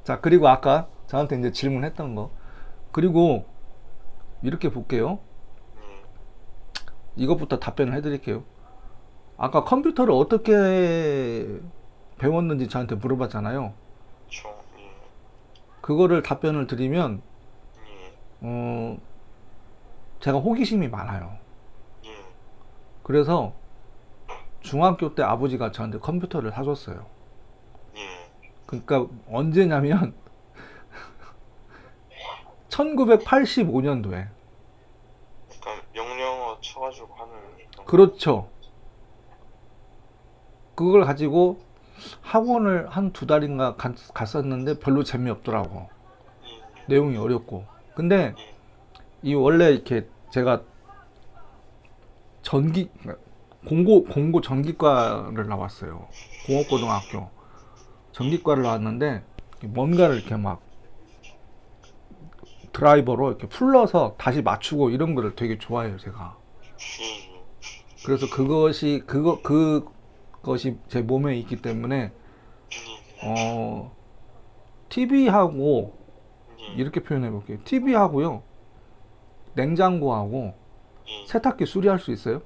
자, 그리고 아까 저한테 이제 질문했던 거. 그리고 이렇게 볼게요. 이것부터 답변을 해드릴게요. 아까 컴퓨터를 어떻게 배웠는지 저한테 물어봤잖아요. 그쵸. 예. 그거를 답변을 드리면 예. 제가 호기심이 많아요. 예. 그래서 중학교 때 아버지가 저한테 컴퓨터를 사줬어요. 예. 그러니까 언제냐면 1985년도에. 약간 명령어 쳐가지고 하는. 그렇죠. 그걸 가지고 학원을 한 2달인가 갔었는데 별로 재미없더라고. 예. 내용이 어렵고. 근데 예. 이 원래 이렇게 제가 공고 전기과를 나왔어요. 공업고등학교. 전기과를 나왔는데 뭔가를 이렇게 막 드라이버로 이렇게 풀러서 다시 맞추고 이런 거를 되게 좋아해요, 제가. 예. 그래서 그것이 제 몸에 있기 때문에 TV하고 이렇게 표현해 볼게요. TV하고요. 냉장고하고 세탁기 수리할 수 있어요?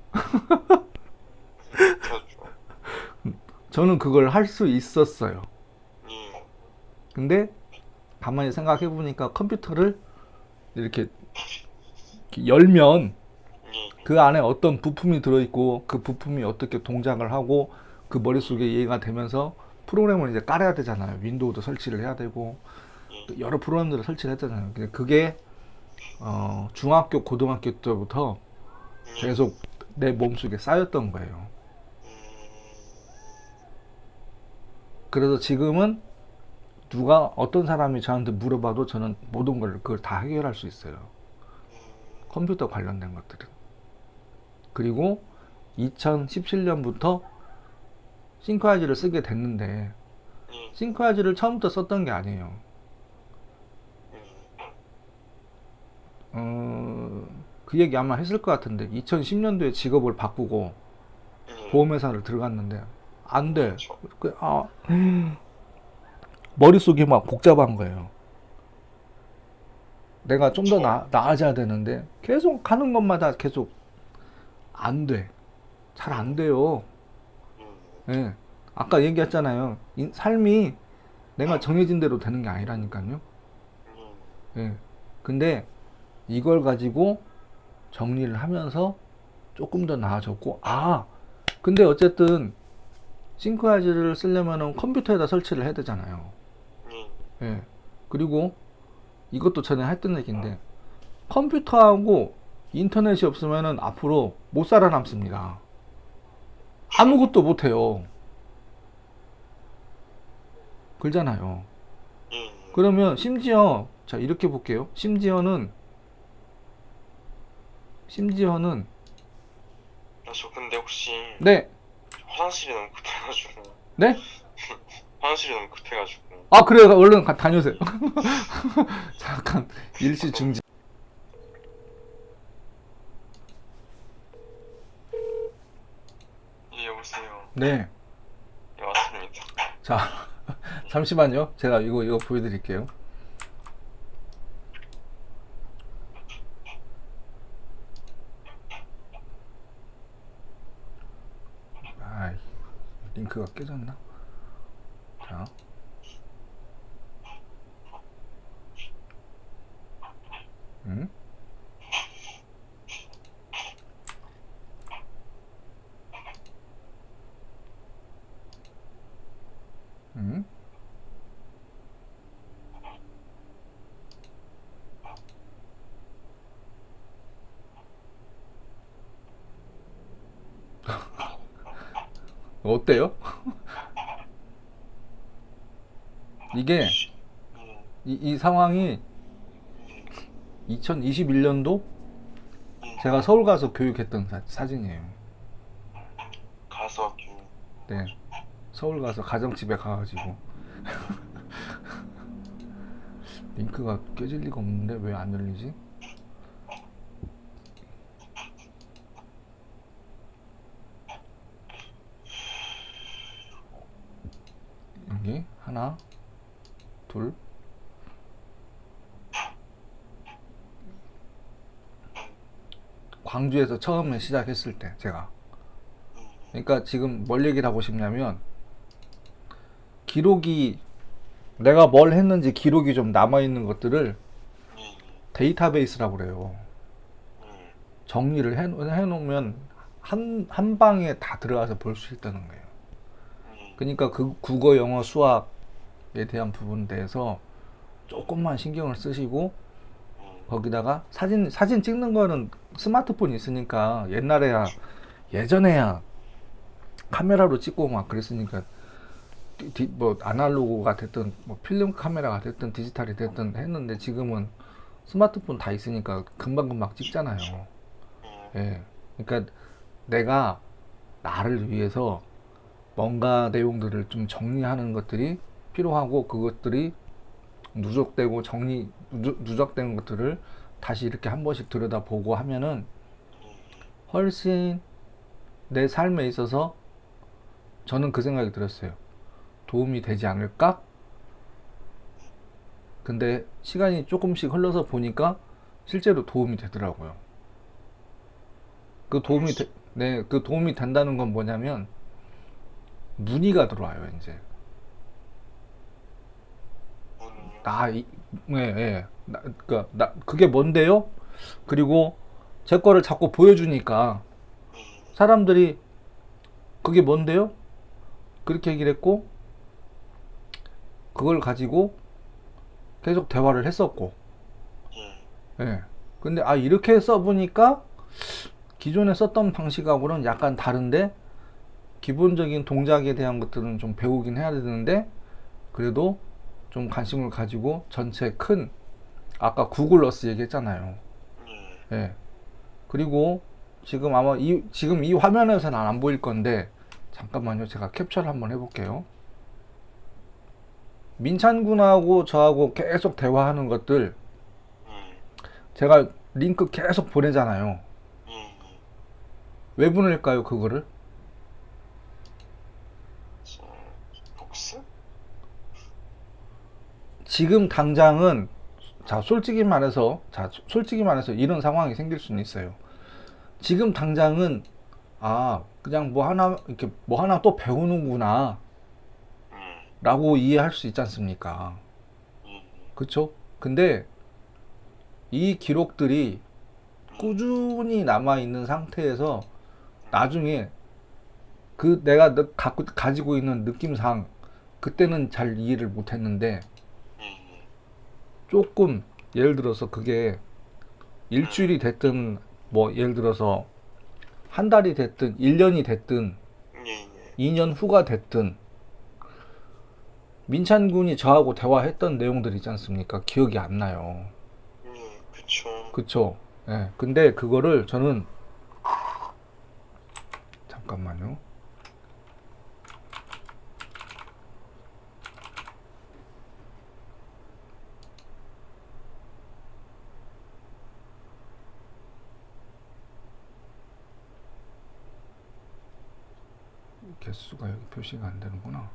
저는 그걸 할 수 있었어요. 근데 가만히 생각해 보니까 컴퓨터를 이렇게 열면 그 안에 어떤 부품이 들어있고 그 부품이 어떻게 동작을 하고 그 머릿속에 이해가 되면서 프로그램을 이제 깔아야 되잖아요. 윈도우도 설치를 해야 되고 여러 프로그램들을 설치를 했잖아요. 근데 그게 중학교, 고등학교 때부터 계속 내 몸속에 쌓였던 거예요. 그래서 지금은 누가 어떤 사람이 저한테 물어봐도 저는 모든 걸 그걸 다 해결할 수 있어요. 컴퓨터 관련된 것들은. 그리고 2017년부터 싱크아이즈를 쓰게 됐는데 싱크아이즈를 처음부터 썼던 게 아니에요. 그 얘기 아마 했을 것 같은데 2010년도에 직업을 바꾸고 보험회사를 들어갔는데 안 돼. 머릿속이 막 복잡한 거예요. 내가 좀 더 나아져야 되는데 계속 가는 것마다 계속 안 돼. 잘 안 돼요. 예. 아까 얘기했잖아요. 삶이 내가 정해진 대로 되는 게 아니라니까요. 음, 예. 근데 이걸 가지고 정리를 하면서 조금 더 나아졌고, 근데 어쨌든 싱크아이즈를 쓰려면은 컴퓨터에다 설치를 해야 되잖아요. 음, 예. 그리고 이것도 전에 했던 얘기인데, 컴퓨터하고 인터넷이 없으면은 앞으로 못 살아남습니다. 아무것도 못 해요. 그러잖아요. 음. 그러면 심지어, 자, 이렇게 볼게요. 심지어는, 저 근데 혹시 네, 화장실이 너무 급해가지고 네? 화장실이 너무 급해가지고 아, 그래요. 얼른 다녀오세요. 잠깐, 일시 중지. 예 여보세요. 네. 예 맞습니다. 자, 잠시만요. 제가 이거 보여드릴게요. 아이, 링크가 깨졌나? 자, 음, 음. 어때요? 이게, 음, 이 상황이 2021년도 제가 음. 서울 가서 교육했던 사진이에요. 가서 좀 네. 서울 가서 가정집에 가가지고. 링크가 깨질 리가 없는데 왜 안 열리지? 여기 하나, 둘. 광주에서 처음에 시작했을 때 제가. 그러니까 지금 뭘 얘기를 하고 싶냐면 기록이 내가 뭘 했는지 기록이 좀 남아 있는 것들을 음, 데이터베이스라고 그래요. 음, 정리를 해놓으면 한 방에 다 들어가서 볼 수 있다는 거예요. 그러니까 그 국어, 영어, 수학에 대한 부분에 대해서 조금만 신경을 쓰시고 거기다가 사진 찍는 거는 스마트폰이 있으니까 예전에야 카메라로 찍고 막 그랬으니까 뭐 아날로그가 됐든 뭐 필름 카메라가 됐든 디지털이 됐든 했는데 지금은 스마트폰 다 있으니까 금방금방 찍잖아요. 예. 그러니까 내가 나를 위해서 뭔가 내용들을 좀 정리하는 것들이 필요하고 그것들이 누적된 것들을 다시 이렇게 한 번씩 들여다보고 하면은 훨씬 내 삶에 있어서 저는 그 생각이 들었어요. 도움이 되지 않을까? 근데 시간이 조금씩 흘러서 보니까 실제로 도움이 되더라고요. 그 도움이 된다는 건 뭐냐면 문의가 들어와요, 이제. 나, 예, 예. 그게 뭔데요? 그리고 제 거를 자꾸 보여주니까 사람들이 그게 뭔데요? 그렇게 얘기를 했고, 그걸 가지고 계속 대화를 했었고, 예. 근데, 이렇게 써보니까 기존에 썼던 방식하고는 약간 다른데, 기본적인 동작에 대한 것들은 좀 배우긴 해야 되는데, 그래도 좀 관심을 가지고 전체 아까 구글 어스 얘기했잖아요. 예. 그리고 지금 지금 이 화면에서는 안 보일 건데, 잠깐만요. 제가 캡처를 한번 해볼게요. 민찬 군하고 저하고 계속 대화하는 것들, 제가 링크 계속 보내잖아요. 왜 보낼까요, 그거를? 복스? 지금 당장은 솔직히 말해서 이런 상황이 생길 수는 있어요. 지금 당장은 그냥 뭐 하나 또 배우는구나. 라고 이해할 수 있지 않습니까? 그쵸? 근데 이 기록들이 꾸준히 남아있는 상태에서 나중에 그 내가 가지고 있는 느낌상 그때는 잘 이해를 못했는데 조금 예를 들어서 그게 일주일이 됐든 뭐 예를 들어서 한 달이 됐든 1년이 됐든 2년 후가 됐든 민찬 군이 저하고 대화했던 내용들 있지 않습니까? 기억이 안 나요. 그쵸. 그쵸? 예. 근데 그거를 저는 잠깐만요. 개수가 여기 표시가 안 되는구나.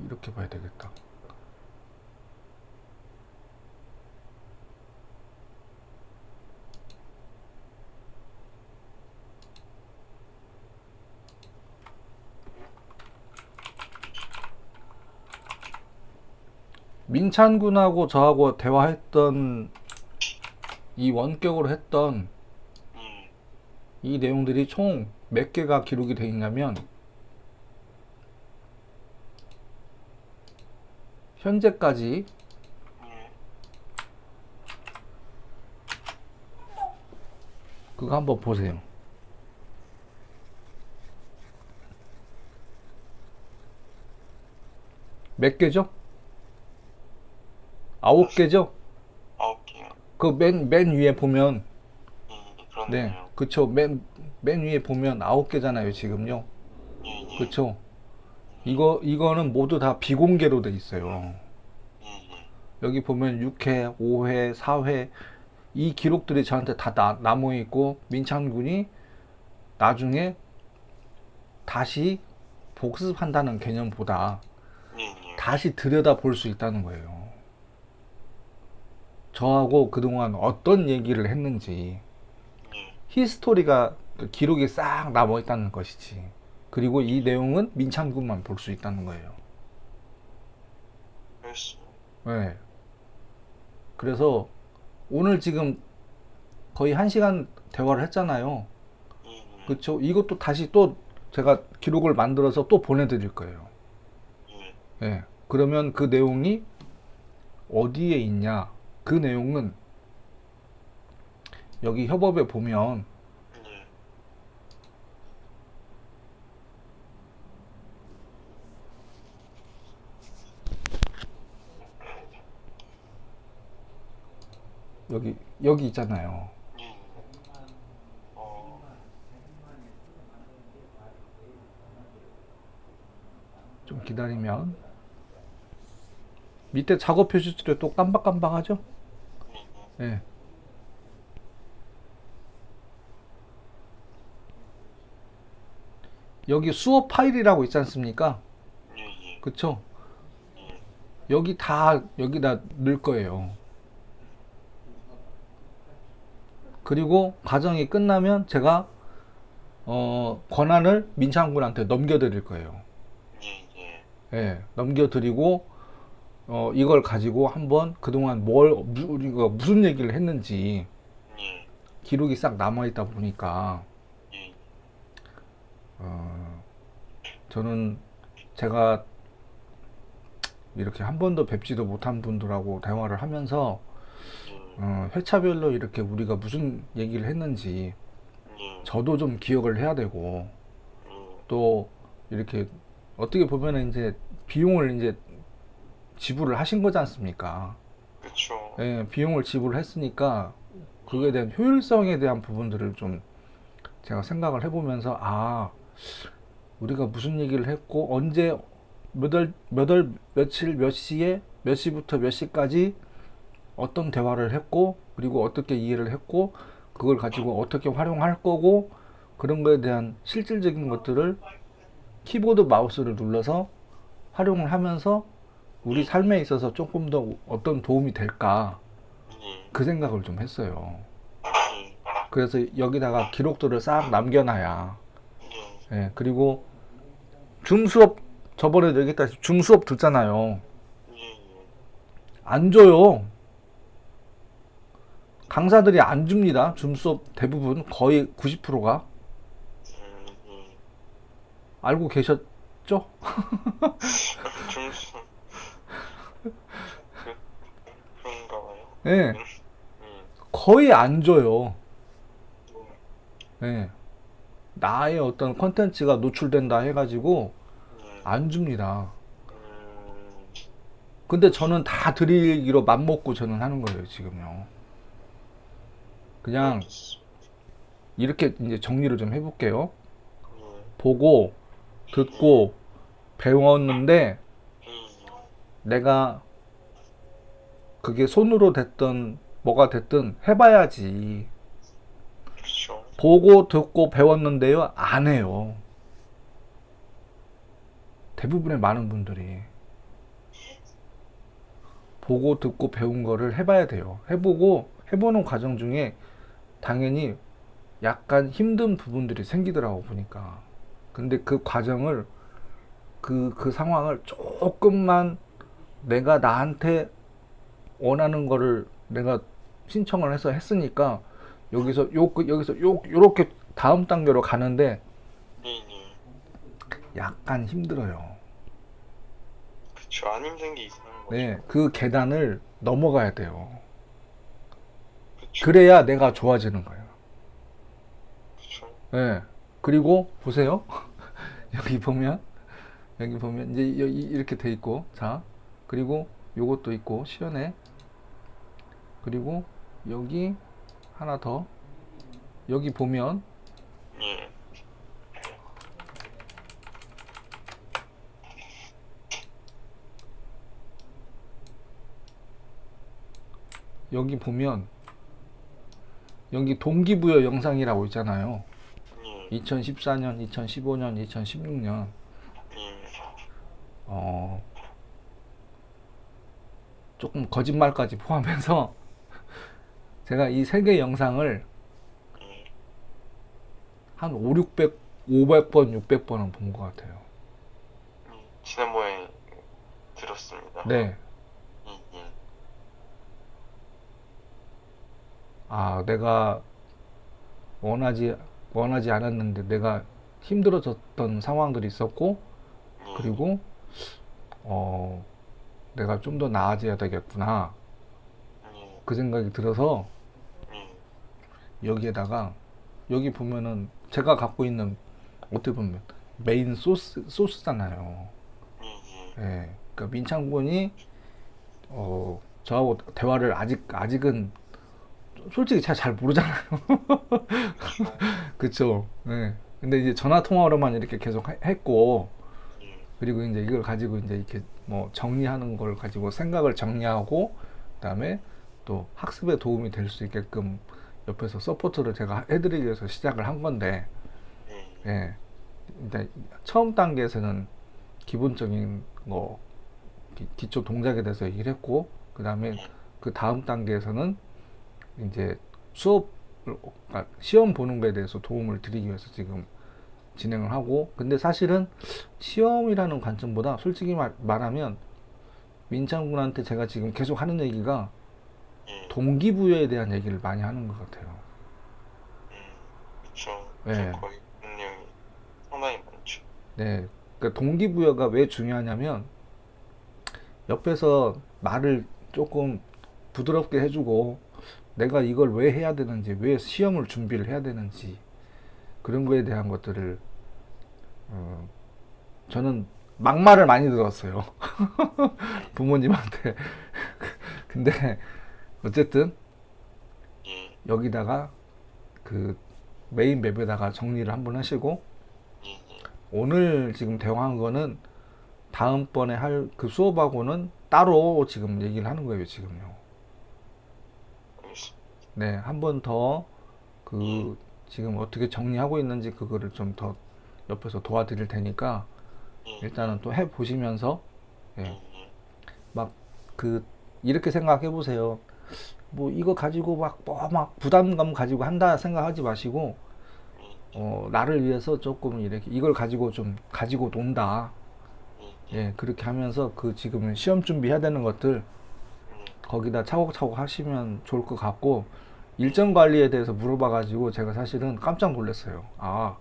이렇게 봐야 되겠다. 민찬 군하고 저하고 대화했던 이 원격으로 했던 이 내용들이 총 몇 개가 기록이 되어 있냐면 현재까지 그거 한번 보세요. 몇 개죠? 9개죠? 9개요. 그 맨 위에 보면 그렇네요. 네, 그쵸. 맨 위에 보면 9개잖아요, 지금요. 그쵸. 이거는 모두 다 비공개로 돼 있어요. 여기 보면 6회, 5회, 4회 이 기록들이 저한테 다 남아 있고 민찬 군이 나중에 다시 복습한다는 개념보다 다시 들여다 볼 수 있다는 거예요. 저하고 그동안 어떤 얘기를 했는지 히스토리가 기록이 싹 남아 있다는 것이지. 그리고 이 내용은 민찬 군만 볼 수 있다는 거예요. 네. 그래서 오늘 지금 거의 1시간 대화를 했잖아요. 그쵸? 이것도 다시 또 제가 기록을 만들어서 또 보내드릴 거예요. 네. 그러면 그 내용이 어디에 있냐? 그 내용은 여기 협업에 보면 여기 있잖아요. 좀 기다리면 밑에 작업 표시줄에 또 깜박깜박하죠? 네. 여기 수업 파일이라고 있지 않습니까? 그쵸? 여기다 넣을 거예요. 그리고 과정이 끝나면 제가 권한을 민찬 군한테 넘겨드릴 거예요. 예, 넘겨드리고 이걸 가지고 한번 그동안 우리가 무슨 얘기를 했는지 기록이 싹 남아있다 보니까 저는 제가 이렇게 한 번도 뵙지도 못한 분들하고 대화를 하면서 회차별로 이렇게 우리가 무슨 얘기를 했는지 저도 좀 기억을 해야 되고 또 이렇게 어떻게 보면 이제 비용을 이제 지불을 하신 거지 않습니까? 그쵸. 예, 비용을 지불을 했으니까 그거에 대한 효율성에 대한 부분들을 좀 제가 생각을 해보면서 우리가 무슨 얘기를 했고 언제 며칠 몇 시에 몇 시부터 몇 시까지 어떤 대화를 했고 그리고 어떻게 이해를 했고 그걸 가지고 어떻게 활용할 거고 그런 거에 대한 실질적인 것들을 키보드 마우스를 눌러서 활용을 하면서 우리 삶에 있어서 조금 더 어떤 도움이 될까 그 생각을 좀 했어요. 그래서 여기다가 기록들을 싹 남겨놔야 그리고 줌 수업 저번에도 얘기했다시피 줌 수업 듣잖아요. 예. 안 줘요. 강사들이 안 줍니다. 줌 수업 대부분 거의 90%가 예. 알고 계셨죠? 중수 그 그런가 봐요. 네, 예. 거의 안 줘요. 예. 네. 나의 어떤 컨텐츠가 노출된다 해가지고 예. 안 줍니다. 음. 근데 저는 다 드리기로 맘먹고 저는 하는 거예요, 지금요. 그냥 알겠습니다. 이렇게 이제 정리를 좀 해볼게요. 예. 보고, 듣고, 배웠는데 예. 내가 그게 손으로 됐든 뭐가 됐든 해봐야지. 그렇죠. 보고, 듣고, 배웠는데요, 안 해요. 대부분의 많은 분들이. 보고, 듣고, 배운 거를 해봐야 돼요. 해보고, 해보는 과정 중에 당연히 약간 힘든 부분들이 생기더라고, 보니까. 근데 그 과정을, 그 상황을 조금만 내가 나한테 원하는 거를 내가 신청을 해서 했으니까, 여기서 요렇게 다음 단계로 가는데 예. 예. 약간 힘들어요. 그쵸. 안 힘든 게 이상한 거죠. 네, 그 계단을 넘어가야 돼요. 그쵸. 그래야 내가 좋아지는 거예요. 그쵸. 네. 그리고 보세요. 여기 보면 이제 이렇게 돼 있고, 자, 그리고 요것도 있고 시연해. 그리고 여기 하나 더. 여기 보면 예. 여기 보면 여기 동기부여 영상이라고 있잖아요. 예. 2014년, 2015년, 2016년. 예. 조금 거짓말까지 포함해서 제가 이 세 개 영상을 예. 한 5, 600, 500번, 600번은 본 것 같아요. 지난번에 들었습니다. 네. 예. 예. 아, 내가 원하지 않았는데 내가 힘들어졌던 상황들이 있었고, 예. 그리고, 내가 좀 더 나아져야 되겠구나. 예. 그 생각이 들어서 예. 여기에다가, 여기 보면은 제가 갖고 있는 어떻게 보면 메인 소스잖아요. 예. 예. 예. 그러니까 민창군이, 저하고 대화를 아직은 솔직히 잘 모르잖아요. 그쵸. 그쵸. 네. 근데 이제 전화 통화로만 이렇게 계속 했고, 예. 그리고 이제 이걸 가지고 이제 이렇게 뭐 정리하는 걸 가지고 생각을 정리하고, 그다음에 또 학습에 도움이 될 수 있게끔 옆에서 서포트를 제가 해드리기 위해서 시작을 한 건데, 예. 예. 일단 처음 단계에서는 기본적인 거, 기초 동작에 대해서 얘기를 했고, 그다음에 그 다음 단계에서는 이제 수업을, 그러니까 시험 보는 거에 대해서 도움을 드리기 위해서 지금 진행을 하고, 근데 사실은 시험이라는 관점보다 솔직히 말하면 민창군한테 제가 지금 계속 하는 얘기가 예. 동기부여에 대한 얘기를 많이 하는 것 같아요. 그쵸. 네. 거의 능력이 상당히 많죠. 네. 그러니까 동기부여가 왜 중요하냐면 옆에서 말을 조금 부드럽게 해주고 내가 이걸 왜 해야 되는지, 왜 시험을 준비를 해야 되는지 그런 거에 대한 것들을 저는 막말을 많이 들었어요. 부모님한테. 근데 어쨌든 예. 여기다가 그 메인 맵에다가 정리를 한번 하시고, 예. 예. 오늘 지금 대화한 거는 다음번에 할 그 수업하고는 따로 지금 얘기를 하는 거예요, 지금요. 알겠습니다. 네, 한 번 더 그 지금 어떻게 정리하고 있는지 그거를 좀 더 옆에서 도와드릴 테니까 예. 일단은 또 해 보시면서, 예. 예, 예. 막 그 이렇게 생각해 보세요. 뭐 이거 가지고 막 부담감 가지고 한다 생각하지 마시고 나를 위해서 조금 이렇게 이걸 가지고 좀 가지고 논다. 예, 그렇게 하면서 그 지금 시험 준비해야 되는 것들 거기다 차곡차곡 하시면 좋을 것 같고, 일정 관리에 대해서 물어봐가지고 제가 사실은 깜짝 놀랐어요. 아,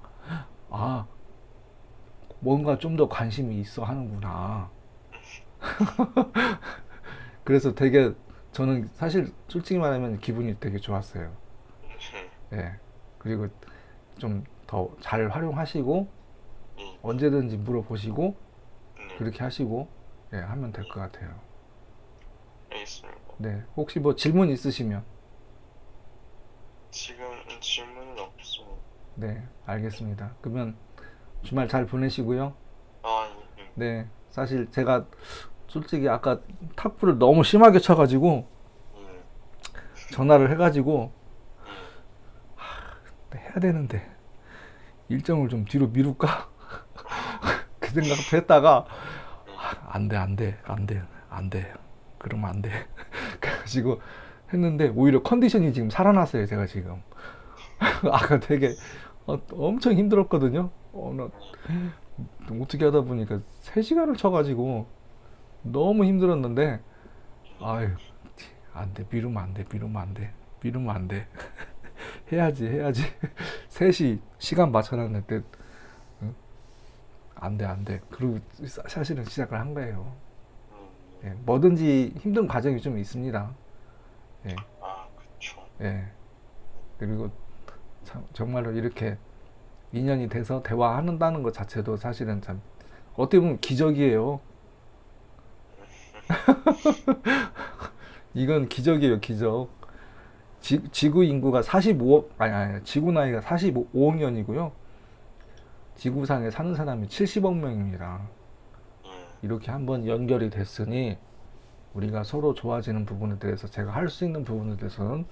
뭔가 좀 더 관심이 있어 하는구나. 그래서 되게 저는 사실 솔직히 말하면 기분이 되게 좋았어요. 예. 그리고 좀 더 잘 활용하시고 언제든지 물어보시고 그렇게 하시고 예, 하면 될 것 같아요. 알겠습니다. 네. 혹시 뭐 질문 있으시면 지금 질문은 없습니다. 네, 알겠습니다. 그러면 주말 잘 보내시고요. 아, 네. 사실 제가 솔직히 아까 탁구를 너무 심하게 쳐가지고 예, 전화를 해가지고 예. 해야 되는데 일정을 좀 뒤로 미룰까? 그 생각도 했다가 안 돼, 안 돼, 안 돼, 안 돼. 그러면 안 돼. 그래가지고 했는데 오히려 컨디션이 지금 살아났어요, 제가 지금. 아까 되게 엄청 힘들었거든요. 나 어떻게 하다 보니까 3시간을 쳐가지고 너무 힘들었는데, 아유, 안 돼, 미루면 안 돼, 미루면 안 돼, 미루면 안 돼. 해야지, 해야지. 3시 시간 맞춰놨는데, 응? 안 돼, 안 돼. 그리고 사실은 시작을 한 거예요. 예, 뭐든지 힘든 과정이 좀 있습니다. 예, 아, 그쵸. 예. 그리고 정말로 이렇게 인연이 돼서 대화한다는 것 자체도 사실은 참 어떻게 보면 기적이에요. 이건 기적이에요, 기적. 지구 인구가 45억, 아니, 지구 나이가 45억 년이고요. 지구상에 사는 사람이 70억 명입니다. 이렇게 한번 연결이 됐으니 우리가 서로 좋아지는 부분에 대해서 제가 할 수 있는 부분에 대해서는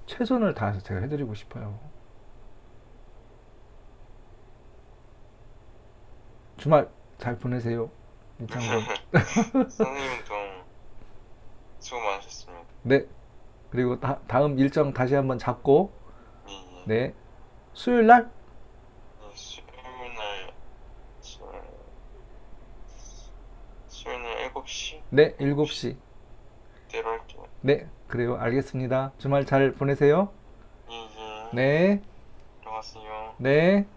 최선을 다해서 제가 해드리고 싶어요. 주말 잘 보내세요. 이창범. 선생님도 수고 많으셨습니다. 네. 그리고 다음 일정 다시 한번 잡고, 예, 예. 네. 수요일 날? 예, 수요일 날 7시? 네, 7시. 대로 할게요. 네, 그래요. 알겠습니다. 주말 잘 보내세요. 예, 예. 네, 들어가세요. 네.